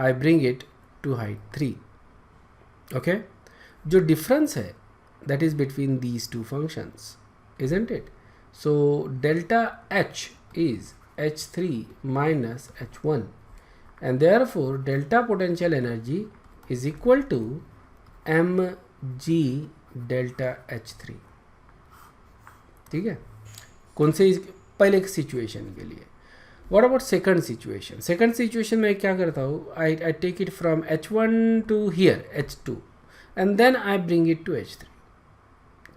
I bring it to height 3. Okay, जो difference है that is between these two functions, isn't it? So delta h is h3 minus h1 and therefore delta potential energy is equal to mg delta h3. ठीक है? कौन से पहले सिचुएशन के लिए. What about second situation? Second situation में क्या करता हूँ, I take it from h1 to here h2 and then I bring it to h3.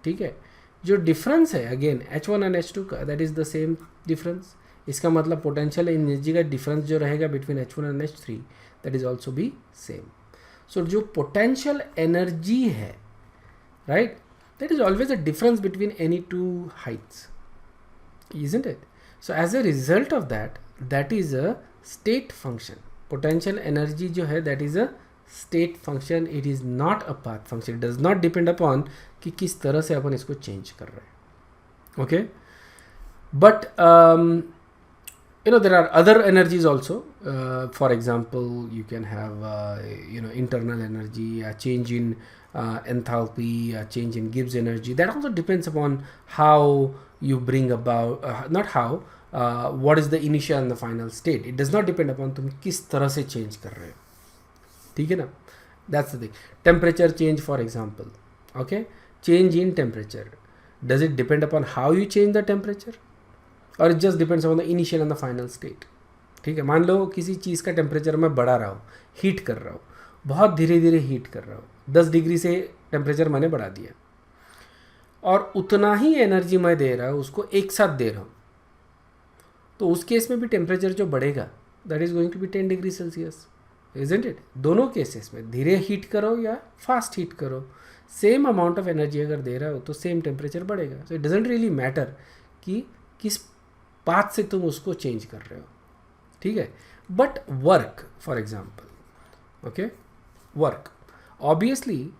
ठीक है? जो डिफरेंस है अगेन h1 एंड h2 का, that is the same difference. इसका मतलब पोटेंशियल एनर्जी का डिफरेंस जो रहेगा between h1 and h3 that is also be same. So जो पोटेंशियल एनर्जी है, right, there is always a difference between any two heights, isn't it? So as a result of that, that is a state function. Potential energy जो है that is a state function, it is not a path function. It does not depend upon कि किस तरह से अपन इसको change कर रहे हैं. Okay, but there are other energies also. For example, you can have internal energy, a change in enthalpy, a change in Gibbs energy. That also depends upon how you bring about, not how, what is the initial and the final state. It does not depend upon तुम किस तरह से change कर रहे हो. ठीक है ना? That's the thing. Temperature change, for example. Okay, change in temperature. Does it depend upon how you change the temperature? और it just depends on the initial and the final state. ठीक है? मान लो किसी चीज़ का टेम्परेचर मैं बढ़ा रहा हूँ, हीट कर रहा हूँ, बहुत धीरे धीरे हीट कर रहा हूँ, 10 डिग्री से टेम्परेचर मैंने बढ़ा दिया और उतना ही एनर्जी मैं दे रहा हूँ, उसको एक साथ दे रहा हूँ, तो उस केस में भी टेम्परेचर जो बढ़ेगा that is going to be 10 degree Celsius, isn't it? दोनों केसेस में धीरे हीट करो या फास्ट हीट करो, सेम अमाउंट ऑफ एनर्जी अगर दे रहा हो तो सेम टेम्परेचर बढ़ेगा. So it doesn't really matter कि किस पाथ से तुम उसको चेंज कर रहे हो. ठीक है? But work, for example, okay, work, obviously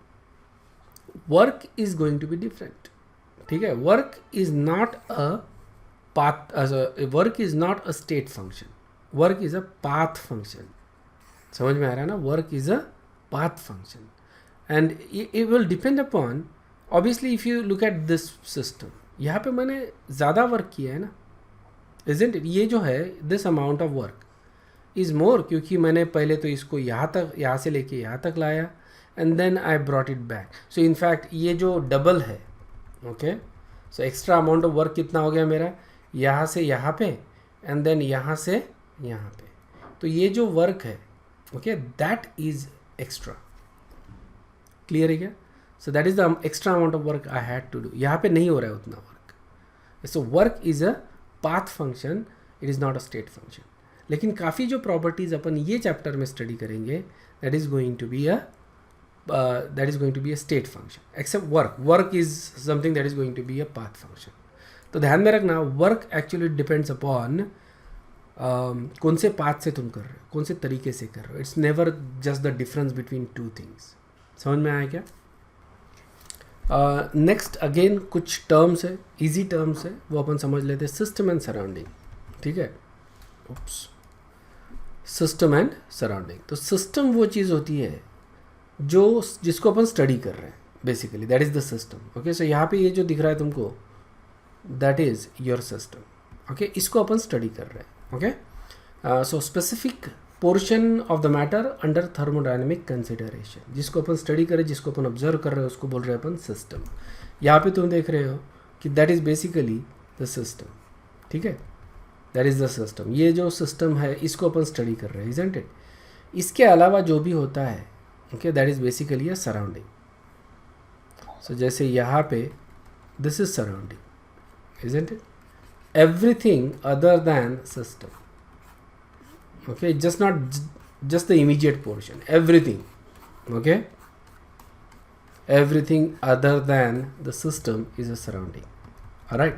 work is going to be different. ठीक है? Work is not a path, work is not a state function, work is a path function. समझ में आ रहा है ना? Work is a path function and it will depend upon, obviously if you look at this system, यहाँ पे मैंने ज़्यादा वर्क किया है ना, isn't it? ये जो है this amount of work is more, क्योंकि मैंने पहले तो इसको यहाँ से लेके यहाँ तक लाया and then I brought it back. So in fact ये जो डबल है, okay, so extra amount of work कितना हो गया मेरा, यहाँ से यहाँ पे एंड देन यहाँ से यहाँ पे. तो ये जो वर्क है, okay, that is extra. Clear है क्या? So that is the extra amount of work I had to do. यहाँ पे नहीं हो रहा है उतना work. So work is a path function, it is not a state function. लेकिन काफ़ी जो प्रॉपर्टीज़ अपन ये चैप्टर में स्टडी करेंगे that is going to be a state function, except work. Work is something that is going to be a path function. तो ध्यान में रखना, वर्क एक्चुअली डिपेंड्स अपॉन कौन से पाथ से तुम कर रहे हो, कौन से तरीके से कर रहे हो. It's never just the difference between two things. समझ में आया क्या? नेक्स्ट अगेन कुछ टर्म्स है, इजी टर्म्स है, वो अपन समझ लेते हैं. System and surrounding. ठीक है? उप्स, सिस्टम एंड सराउंडिंग. तो सिस्टम वो चीज़ होती है जिसको अपन स्टडी कर रहे हैं. Basically that is the system. Okay, so यहाँ पे ये जो दिख रहा है तुमको, that is your system. Okay, इसको अपन स्टडी कर रहे हैं। Okay, so specific portion of the matter under thermodynamic consideration, जिसको अपन स्टडी करें, जिसको अपन ऑब्जर्व कर रहे हैं, उसको बोल रहे हैं अपन सिस्टम। यहाँ पे तुम देख रहे हो कि that is basically the system. ठीक है, दैट इज़ द सिस्टम। ये जो सिस्टम है इसको अपन स्टडी कर रहे हैं, इजंट इट। इसके अलावा जो भी होता है, okay, that is basically a surrounding. So जैसे यहाँ पे this is surrounding, isn't it, everything other than system. Okay, just the immediate portion, everything. Okay, everything other than the system is a surrounding. Alright,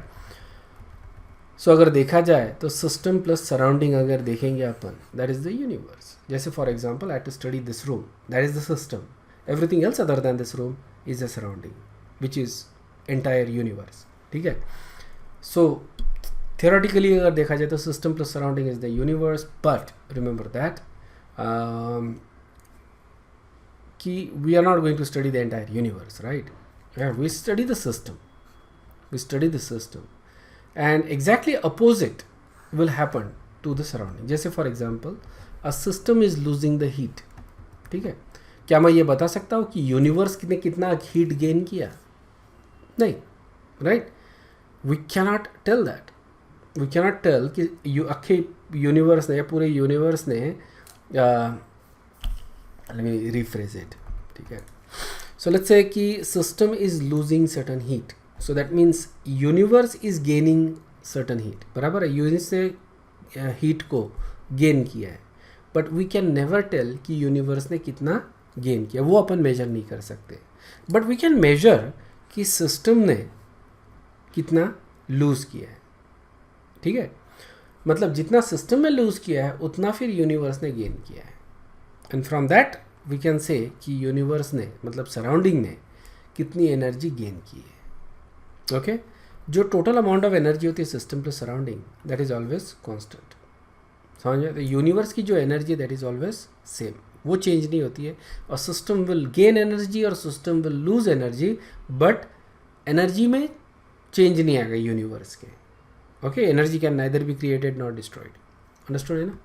so अगर देखा जाए तो system plus surrounding अगर देखेंगे अपन, that is the universe. जैसे for example I had to study this room, that is the system. Everything else other than this room is a surrounding, which is entire universe. ठीक है, so theoretically अगर देखा जाए तो system plus surrounding is the universe, but remember that कि we are not going to study the entire universe, right? We study the system, we study the system, and exactly opposite will happen to the surrounding. जैसे for example a system is losing the heat. ठीक है, क्या मैं ये बता सकता हूँ कि यूनिवर्स ने कितना हीट गेन किया? नहीं, right? We cannot tell that. We cannot tell कि अखे यूनिवर्स ने या पूरे यूनिवर्स ने, लेट मी रिफ्रेज इट। ठीक है, सो लेट्स से कि system is losing certain heat, so that means universe is gaining certain heat. बराबर है, यूनिवर्स ने हीट को गेन किया है, but we can never tell कि यूनिवर्स ने कितना गेन किया, वो अपन मेजर नहीं कर सकते। बट वी कैन मेजर कि सिस्टम ने कितना लूज़ किया है। ठीक है, मतलब जितना सिस्टम में लूज़ किया है उतना फिर यूनिवर्स ने गेन किया है, and from that we can say कि यूनिवर्स ने, मतलब सराउंडिंग ने, कितनी एनर्जी गेन की है। ओके, जो टोटल अमाउंट ऑफ एनर्जी होती है system plus surrounding, that is always constant. समझ में? तो यूनिवर्स की जो एनर्जी है दैट इज ऑलवेज सेम, वो चेंज नहीं होती है। और सिस्टम विल गेन एनर्जी और system will lose energy, but energy में चेंज नहीं आएगा यूनिवर्स के। Okay, energy can neither be created not destroyed. Understood है ना?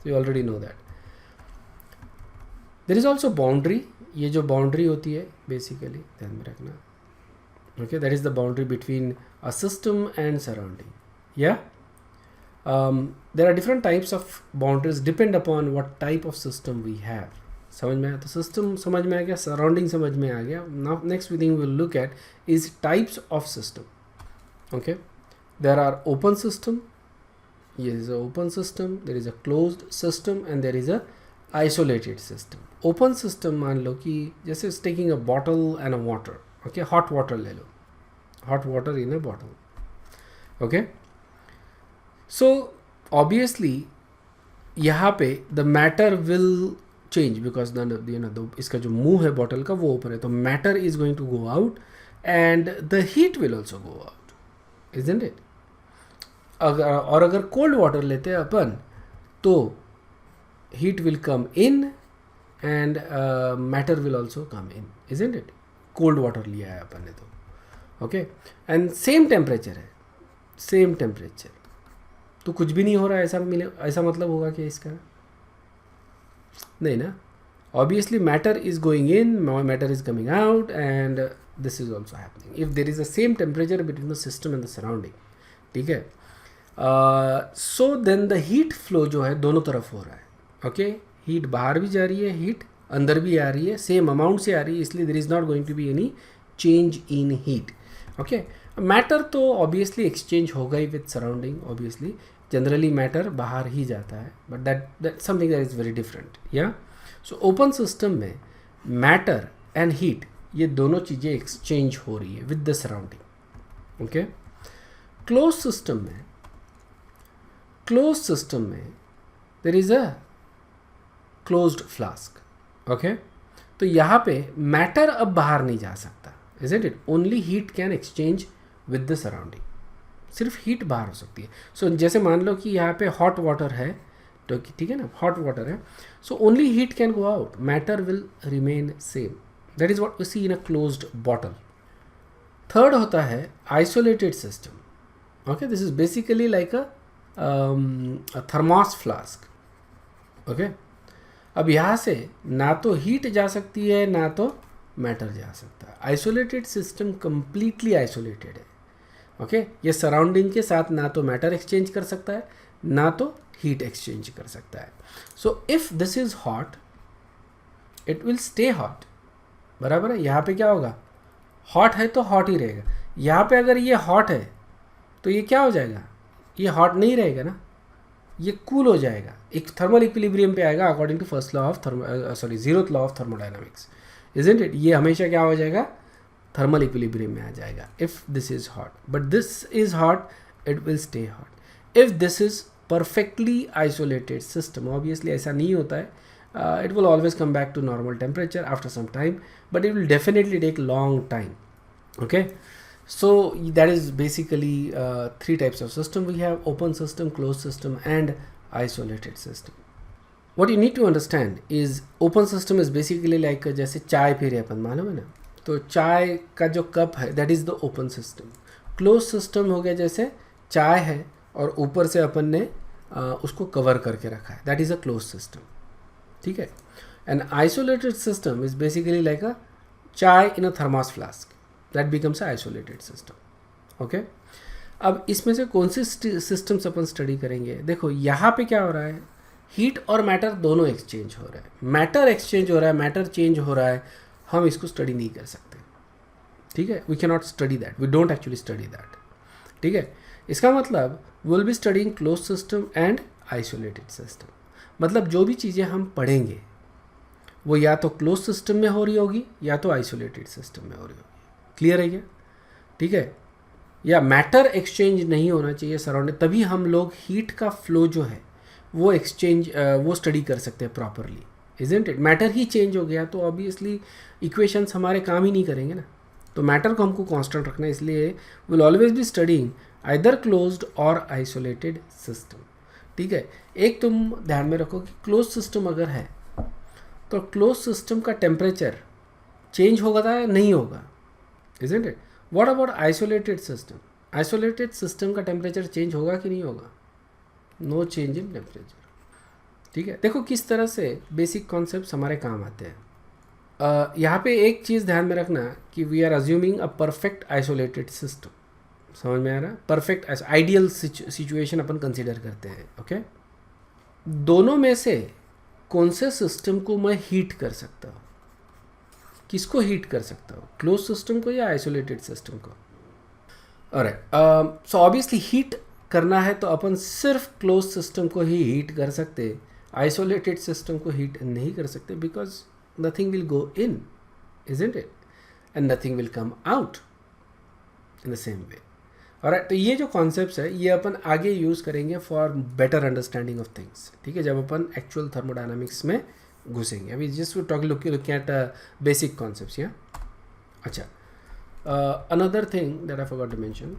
You already know that. There is also boundary. ये जो बाउंड्री होती है बेसिकली ध्यान में रखना। Okay, that is the boundary between a system and surrounding. Yeah there are different types of boundaries, depend upon what type of system we have. समझ में आया? तो सिस्टम समझ में आ गया, सराउंडिंग समझ में आ गया। Now next thing we will look at is types of system. Okay, there are open system, here is a open system, there is a closed system, and there is a isolated system. Open system मान लो कि जैसे taking a bottle and a water, okay, hot water ले लो, hot water in a bottle, okay, so obviously यहाँ पे the matter will change because इसका जो मुंह है बॉटल का वो ओपन है, तो matter is going to go out and the heat will also go out, isn't it? अगर कोल्ड वाटर लेते हैं अपन तो heat will come in and matter will also come in, isn't it? Cold water लिया है अपन ने तो, ओके, एंड सेम टेम्परेचर है, सेम टेम्परेचर, तो कुछ भी नहीं हो रहा है, ऐसा मतलब होगा कि इसका? नहीं ना। Obviously matter is going in, matter is coming out, and this is also happening if there is a same temperature between the system and the surrounding. ठीक है, so then the heat flow जो है दोनों तरफ हो रहा है। ओके, हीट बाहर भी जा रही है, हीट अंदर भी आ रही है, सेम अमाउंट से आ रही है, इसलिए there is not going to be any change in heat. Okay, matter तो ऑब्वियसली एक्सचेंज होगा ही with surrounding, obviously generally matter बाहर ही जाता है, but that something that is very different. Yeah so open system में मैटर एंड हीट ये दोनों चीज़ें एक्सचेंज हो रही है with the surrounding. Okay, close system में there is a closed flask. Okay, तो यहाँ पे मैटर अब बाहर नहीं जा सकता, isn't it? Only heat can exchange with the surrounding, सिर्फ हीट बाहर हो सकती है। सो जैसे मान लो कि यहाँ पे हॉट वाटर है, तो ठीक है ना, हॉट वाटर है, so only heat can go out, matter will remain same, that is what we see in a closed bottle. Third होता है isolated system. Okay, this is basically like a thermos flask. Okay, अब यहाँ से ना तो हीट जा सकती है ना तो मैटर जा सकता है. आइसोलेटेड सिस्टम कंप्लीटली आइसोलेटेड है. ओके, ये सराउंडिंग के साथ ना तो मैटर एक्सचेंज कर सकता है ना तो हीट एक्सचेंज कर सकता है. So if this is hot it will stay hot. बराबर है. यहाँ पे क्या होगा, हॉट है तो हॉट ही रहेगा. यहाँ पे अगर ये हॉट है तो ये क्या हो जाएगा, ये हॉट नहीं रहेगा ना, ये कूल हो जाएगा, एक थर्मल इक्विलिब्रियम पे आएगा according to first law of zeroth law of thermodynamics. Isn't it? ये हमेशा क्या हो जाएगा, थर्मल इक्विलिब्रियम में आ जाएगा if this is hot. But this is hot, it will stay hot. If this is perfectly isolated system, obviously ऐसा नहीं होता है. It will always come back to normal temperature after some time, but it will definitely take long time. Okay, so that is basically three types of system we have: open system, closed system and isolated system. What you need to understand is open system is basically like जैसे चाय पी रहे अपन, मालूम है ना, तो चाय का जो कप है that is the open system. Closed system हो गया जैसे चाय है और ऊपर से अपन ने उसको कवर करके रखा है, that is a closed system. ठीक है. An isolated system is basically like a chai in a thermos flask, that becomes a isolated system. Okay, अब इसमें से कौन से सिस्टम्स अपन स्टडी करेंगे. देखो यहाँ पे क्या हो रहा है, हीट और मैटर दोनों एक्सचेंज हो रहा है. मैटर एक्सचेंज हो रहा है, मैटर चेंज हो रहा है, हम इसको स्टडी नहीं कर सकते. ठीक है, we can not study that, we don't actually study that. ठीक है, इसका मतलब we will be studying close system and isolated system. मतलब जो भी चीज़ें हम पढ़ेंगे वो या तो क्लोज सिस्टम में हो रही होगी या तो आइसोलेटेड सिस्टम में हो रही होगी. क्लियर है क्या? ठीक है. या मैटर एक्सचेंज नहीं होना चाहिए सराउंडिंग, तभी हम लोग हीट का फ्लो जो है वो एक्सचेंज वो स्टडी कर सकते हैं properly. Isn't it? Matter he change हो गया तो ऑब्वियसली इक्वेशंस हमारे काम ही नहीं करेंगे ना. तो मैटर को हमको कांस्टेंट रखना है, इसलिए will always be studying either closed और आइसोलेटेड सिस्टम. ठीक है. एक तुम ध्यान में रखो कि क्लोज सिस्टम अगर है तो क्लोज सिस्टम का टेम्परेचर चेंज होगा या नहीं होगा. Isn't it? What about isolated system? Isolated system का टेम्परेचर चेंज होगा कि नहीं होगा? No change in temperature. ठीक है. देखो किस तरह से बेसिक कॉन्सेप्ट्स हमारे काम आते हैं. यहाँ पे एक चीज़ ध्यान में रखना कि we are assuming a perfect isolated system. समझ में आ रहा है? परफेक्ट आइडियल सिचुएशन अपन कंसीडर करते हैं. ओके, दोनों में से कौन से सिस्टम को मैं हीट कर सकता हूँ? किसको हीट कर सकता हूँ, क्लोज सिस्टम को या आइसोलेटेड सिस्टम को? ऑलराइट, सो ऑब्वियसली हीट करना है तो अपन सिर्फ क्लोज सिस्टम को ही हीट कर सकते, आइसोलेटेड सिस्टम को हीट नहीं कर सकते, because nothing will go in, isn't it, and nothing will come out in the same way. Alright, तो ये जो कॉन्सेप्ट्स है ये अपन आगे यूज़ करेंगे for better understanding of things. ठीक है, जब अपन एक्चुअल थर्मोडायनामिक्स में घुसेंगे. अभी just looking at basic concepts. या अच्छा, another thing that I forgot to mention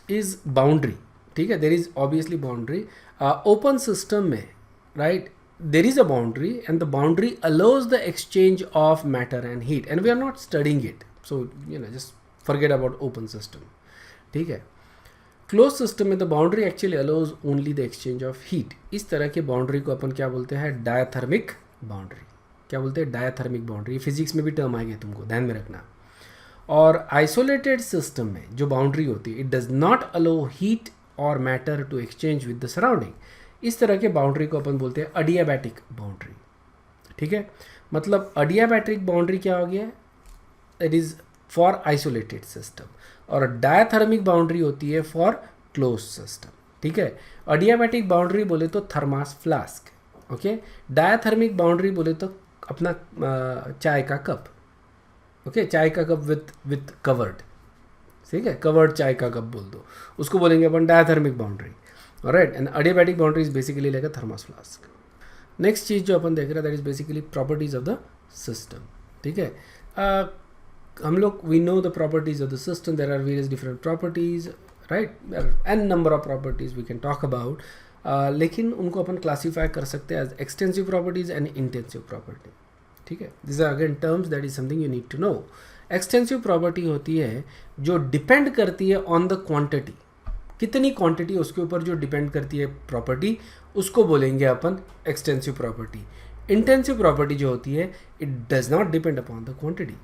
is boundary. ठीक है, there is obviously boundary. Open system में right there is a boundary and the boundary allows the exchange of matter and heat and we are not studying it, so just forget about open system. ठीक है. क्लोज सिस्टम में the boundary actually allows only the exchange of heat. इस तरह के बाउंड्री को अपन क्या बोलते हैं, डायथर्मिक बाउंड्री. क्या बोलते हैं, डायथर्मिक बाउंड्री. फिजिक्स में भी टर्म आएंगे, तुमको ध्यान में रखना. और आइसोलेटेड सिस्टम में जो बाउंड्री होती है, it does not allow heat और matter to exchange with the surrounding. इस तरह के बाउंड्री को अपन बोलते हैं अडियाबैटिक बाउंड्री. ठीक है, मतलब अडियाबैटिक बाउंड्री क्या हो गया, it is for isolated system, और डायथर्मिक बाउंड्री होती है फॉर क्लोज सिस्टम. ठीक है, अडियाबैटिक बाउंड्री बोले तो thermos flask. Okay, diathermic boundary बोले तो अपना चाय का कप. ओके, चाय का कप विथ कवर्ड. ठीक है, कवर्ड चाय का कप बोल दो, उसको बोलेंगे अपन diathermic boundary. Alright, and adiabatic boundary is basically like a thermos flask. Next चीज़ जो अपन देख रहे हैं that is basically properties of the system. ठीक है, हम लोग we know the properties of the system. There are various different properties, right, an number of properties we can talk about, लेकिन उनको अपन क्लासीफाई कर सकते हैं as extensive properties and intensive property. ठीक है, this are again terms, that is something you need to know. Extensive property होती है जो डिपेंड करती है ऑन द क्वांटिटी, कितनी क्वांटिटी उसके ऊपर जो डिपेंड करती है प्रॉपर्टी, उसको बोलेंगे अपन एक्सटेंसिव प्रॉपर्टी। इंटेंसिव प्रॉपर्टी जो होती है, it does not depend upon the quantity,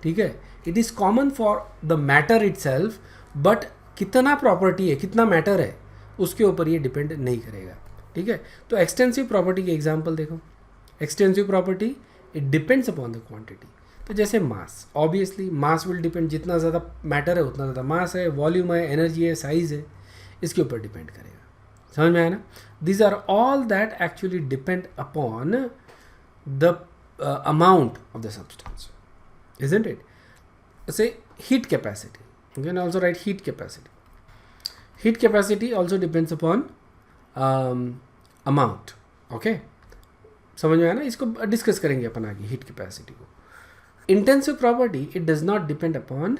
ठीक है, it is common for the matter itself, but कितना प्रॉपर्टी है, कितना मैटर है, उसके ऊपर ये डिपेंड नहीं करेगा, ठीक है। तो एक्सटेंसिव प्रॉपर्टी के एग्जांपल देखो। Extensive property it depends upon the quantity. तो जैसे मास, ऑब्वियसली मास विल डिपेंड, जितना ज़्यादा मैटर है उतना ज़्यादा मास है, वॉल्यूम है, एनर्जी है, साइज है, इसके ऊपर डिपेंड करेगा। समझ में आया ना? These are all that actually depend upon the amount of the substance, isn't it? Say heat capacity. You can also write heat capacity. Heat capacity also depends upon amount. Okay? समझ में आया ना? इसको डिस्कस करेंगे अपन आगे हीट कैपेसिटी को। Intensive property it does not depend upon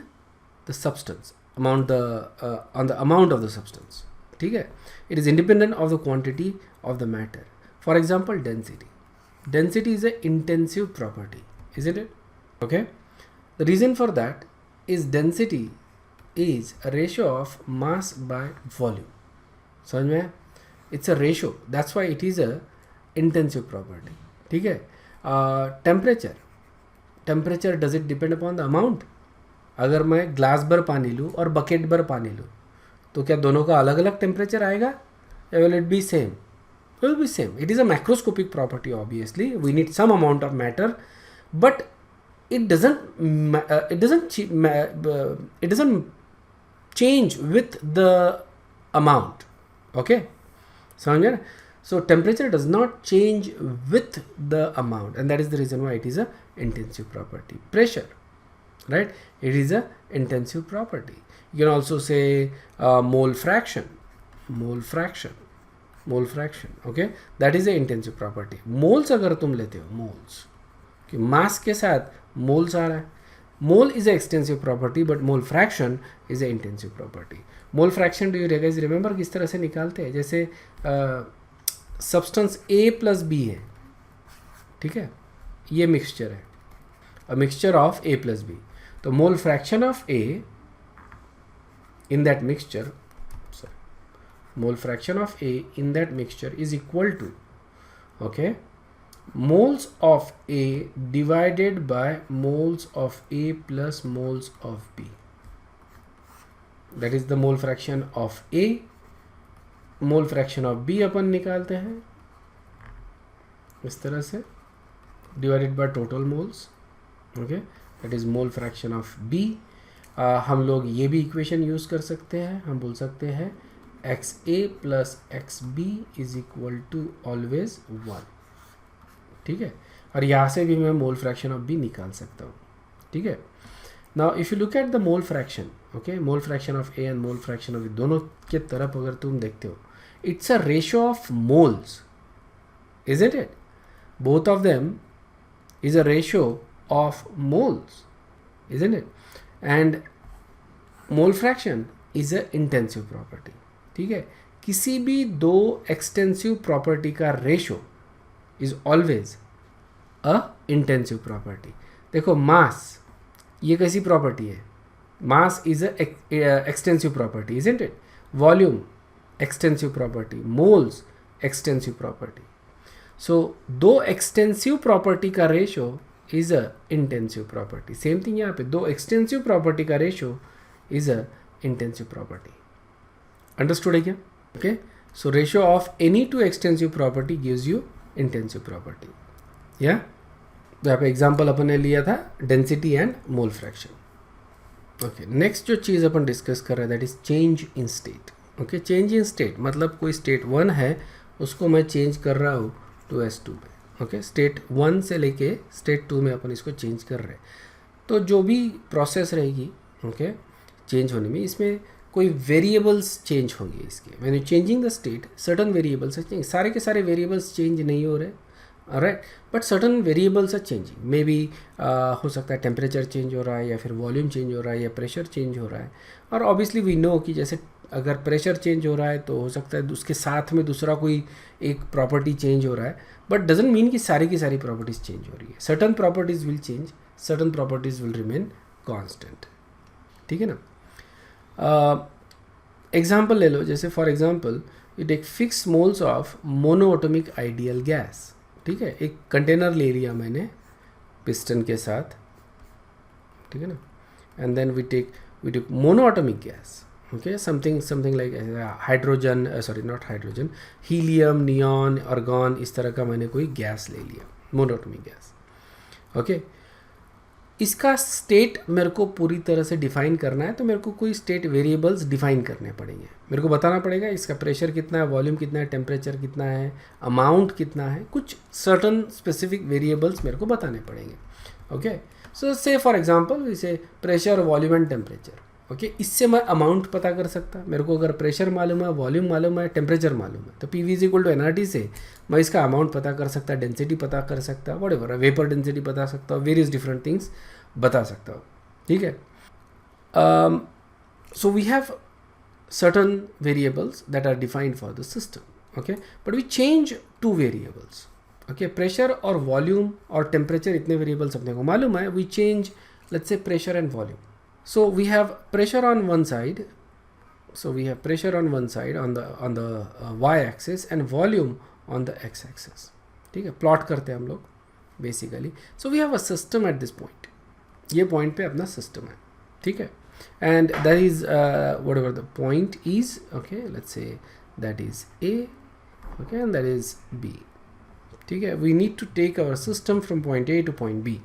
the substance amount on the amount of the substance, ठीक है। It is independent of the quantity of the matter. For example density. Density is a intensive property, is it? Okay? The reason for that is density is a ratio of mass by volume. समझ में? It's a ratio. That's why it is a intensive property. ठीक है? Temperature. Temperature does it depend upon the amount? अगर मैं ग्लास भर पानी लूँ और बकेट भर पानी लूँ, तो क्या दोनों का अलग अलग टेम्परेचर आएगा या will it be same? It will be same. It is a macroscopic property obviously. We need some amount of matter, but it doesn't change with the amount. Okay, समझ गए? So temperature does not change with the amount, and that is the reason why it is a intensive property. Pressure, right? It is a intensive property. You can also say mole fraction. Okay, that is a intensive property. Moles अगर तुम लेते हो, moles कि मास के साथ मोल्स आ रहा है, mole is a extensive property, but mole fraction is a intensive property. Mole fraction do you guys remember किस तरह से निकालते हैं? जैसे सब्सटेंस ए प्लस बी है, ठीक है, ये मिक्सचर है, a mixture of A plus B, तो mole fraction of A in that mixture, mole fraction of A in that mixture is equal to, okay, moles of A divided by moles of A plus moles of B. That is the mole fraction of A. Mole fraction of B अपन निकालते हैं इस तरह से, divided by total moles. Okay, that is mole fraction of B. हम लोग ये भी इक्वेशन यूज़ कर सकते हैं, हम बोल सकते हैं XA plus XB is equal to always 1, ठीक है, और यहाँ से भी मैं मोल फ्रैक्शन ऑफ बी निकाल सकता हूँ, ठीक है। Now if you look at the mole fraction, okay, mole fraction of A and mole fraction of B, दोनों के तरफ अगर तुम देखते हो, it's a ratio of moles, isn't it? Both of them is a ratio of moles, isn't it? And mole fraction is a intensive property, ठीक है। किसी भी दो एक्सटेंसिव प्रॉपर्टी का ratio is always a intensive property. देखो मास, ये कैसी प्रॉपर्टी है? Mass is a extensive property, isn't it? Volume extensive property, moles extensive property. So दो एक्सटेंसिव प्रॉपर्टी का ratio is a intensive property. Same thing यहाँ पे, दो एक्सटेंसिव प्रॉपर्टी का ratio is a intensive property. Understood है क्या? Okay, so ratio of any two extensive property gives you intensive property. या तो यहाँ पे एग्जाम्पल अपन ने लिया था density and mole fraction. Okay, next जो चीज़ अपन डिस्कस कर रहे हैं that is change in state. Okay, change in state मतलब कोई स्टेट 1 है, उसको मैं चेंज कर रहा हूँ टू S2 पे। ओके, स्टेट 1 से लेके स्टेट 2 में अपन इसको चेंज कर रहे हैं, तो जो भी प्रोसेस रहेगी ओके चेंज होने में, इसमें कोई वेरिएबल्स चेंज होंगे इसके। When you changing the state certain variables are change, सारे के सारे वेरिएबल्स चेंज नहीं हो रहे, right, but certain variables are changing. Maybe हो सकता है टेम्परेचर चेंज हो रहा है, या फिर वॉल्यूम चेंज हो रहा है, या प्रेशर चेंज हो रहा है। और ऑब्वियसली वी नो कि जैसे अगर प्रेशर चेंज हो रहा है तो हो सकता है उसके साथ में दूसरा कोई एक प्रॉपर्टी चेंज हो रहा है, बट डजेंट मीन कि सारी की सारी प्रॉपर्टीज चेंज हो रही है. Certain properties will change, certain properties will remain constant. ठीक है ना. एग्जाम्पल ले लो, जैसे for example you take fix moles of monoatomic ideal gas. ठीक है, एक कंटेनर ले लिया मैंने पिस्टन के साथ. ठीक है ना. And then we take monoatomic gas. Okay, something like hydrogen, sorry not hydrogen, helium, neon, argon, इस तरह का मैंने कोई गैस ले लिया, मोनोएटॉमिक गैस. ओके, इसका स्टेट मेरे को पूरी तरह से डिफाइन करना है, तो मेरे को कोई स्टेट वेरिएबल्स डिफाइन करने पड़ेंगे. मेरे को बताना पड़ेगा इसका प्रेशर कितना है, वॉल्यूम कितना है, टेम्परेचर कितना है, अमाउंट कितना है, कुछ सर्टन स्पेसिफिक वेरिएबल्स मेरे को बताने पड़ेंगे. ओके, सो से फॉर एग्जांपल इसे pressure, volume and temperature. Okay, इससे मैं अमाउंट पता कर सकता. मेरे को अगर प्रेशर मालूम है, वॉल्यूम मालूम है, टेम्परेचर मालूम है, तो PV = nRT से मैं इसका अमाउंट पता कर सकता, डेंसिटी पता कर सकता, व्हाटएवर, वेपर डेंसिटी बता सकता हूँ, वेरियस डिफरेंट थिंग्स बता सकता हूँ. ठीक है. So we have certain variables that are defined for the system. Okay, but we change two variables. Okay, pressure और volume और temperature इतने variables अपने को मालूम है. We change, let's say, pressure and volume. So we have pressure on one side. So we have pressure on one side on the y-axis and volume on the x-axis. ठीक है, plot करते हैं हम लोग basically. So we have a system at this point. ये point पे अपना system है. ठीक है. And that is whatever the point is. Okay, let's say that is A. Okay, and that is B. ठीक है. We need to take our system from point A to point B.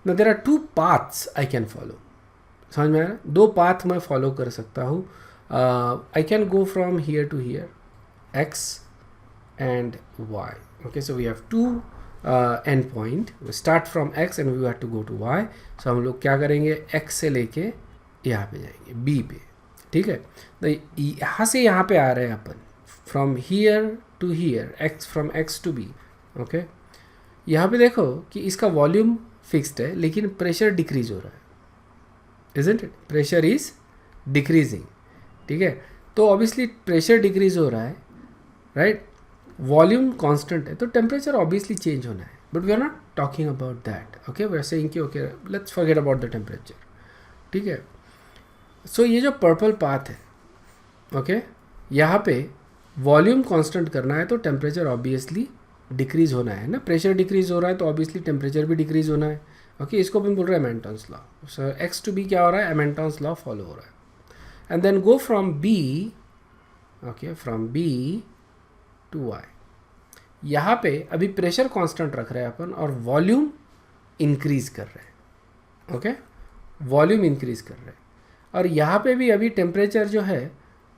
Now there are two paths I can follow. समझ में आ रहा है? दो path मैं follow कर सकता हूँ. I can go from here to here, X and Y. Okay, so we have two end point. We start from X and we have to go to Y. So हम लोग क्या करेंगे, X से लेके यहाँ पे जाएंगे B पे. ठीक है, तो यहाँ से यहाँ पे आ रहे हैं अपन, from here to here, X from X to B. Okay, यहाँ पे देखो कि इसका वॉल्यूम फिक्स्ड है लेकिन प्रेशर डिक्रीज हो रहा है. Isn't it? Pressure is decreasing. ठीक है, तो ऑब्वियसली प्रेशर डिक्रीज हो रहा है, राइट. वॉल्यूम कांस्टेंट है, तो टेम्परेचर ऑब्वियसली चेंज होना है. But we are not talking about that. Okay, we are saying कि okay let's forget about the temperature. ठीक है. सो ये जो पर्पल पाथ है, ओके, यहाँ पे वॉल्यूम कांस्टेंट करना है तो टेम्परेचर ऑब्वियसली डिक्रीज होना है ना. प्रेशर डिक्रीज हो रहा है तो ऑब्वियसली टेम्परेचर भी डिक्रीज होना है. ओके, इसको अपन बोल रहे हैं Amontons law. So X to B क्या हो रहा है, एमेंटॉन्स लॉ फॉलो हो रहा है. And then go from B, okay, from B to Y. यहाँ पे अभी प्रेशर कांस्टेंट रख रहे हैं अपन और वॉल्यूम इंक्रीज कर रहे हैं. ओके, वॉल्यूम इंक्रीज कर रहे हैं और यहाँ पे भी अभी टेम्परेचर जो है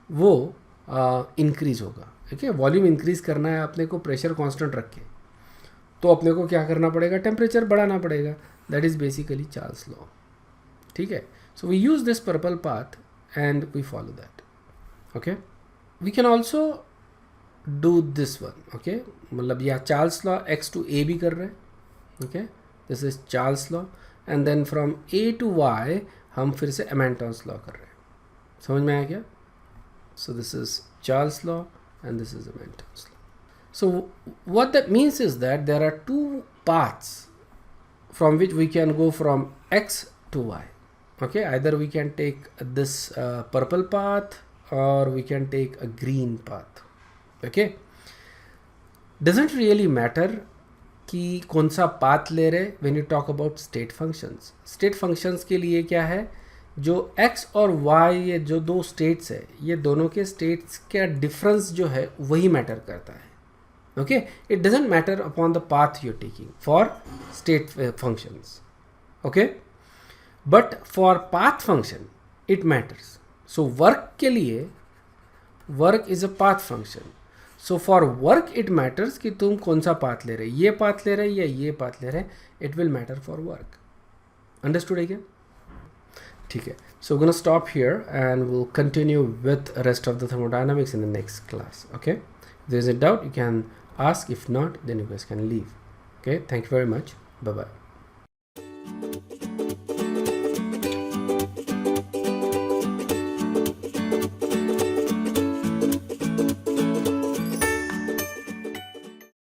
वो इंक्रीज होगा. ठीक है, वॉल्यूम इंक्रीज करना है अपने को प्रेशर कांस्टेंट रख के, तो अपने को क्या करना पड़ेगा, टेम्परेचर बढ़ाना पड़ेगा. That is basically Charles law. ठीक है, so we use this purple path and we follow that. Okay, we can also do this one. Okay, मतलब यह Charles law X to A भी कर रहे हैं. Okay, this is Charles law and then from A to Y हम फिर से एमेंटॉन्स लॉ कर रहे हैं. समझ में आया क्या? So this is Charles law and this is Amontons law. So what that means is that there are two paths from which we can go from X to Y. Okay, either we can take this purple path or we can take a green path. Okay, doesn't really matter कि कौन सा पाथ ले रहे when you talk about state functions. State functions के लिए क्या है, जो X और Y ये जो दो states है, ये दोनों के states का difference जो है वही matter करता है. Okay, it doesn't matter upon the path you're taking for state functions. Okay, but for path function it matters. So work के लिए work is a path function. So for work it matters कि तुम कौन सा पाथ ले रहे, ये पाथ ले रहे या ये पाथ ले रहे. It will matter for work. Understood है क्या? ठीक है. So we're gonna stop here and we'll continue with rest of the thermodynamics in the next class. Okay. If there is a doubt you can ask. If not, then you guys can leave. Okay. Thank you very much. Bye bye.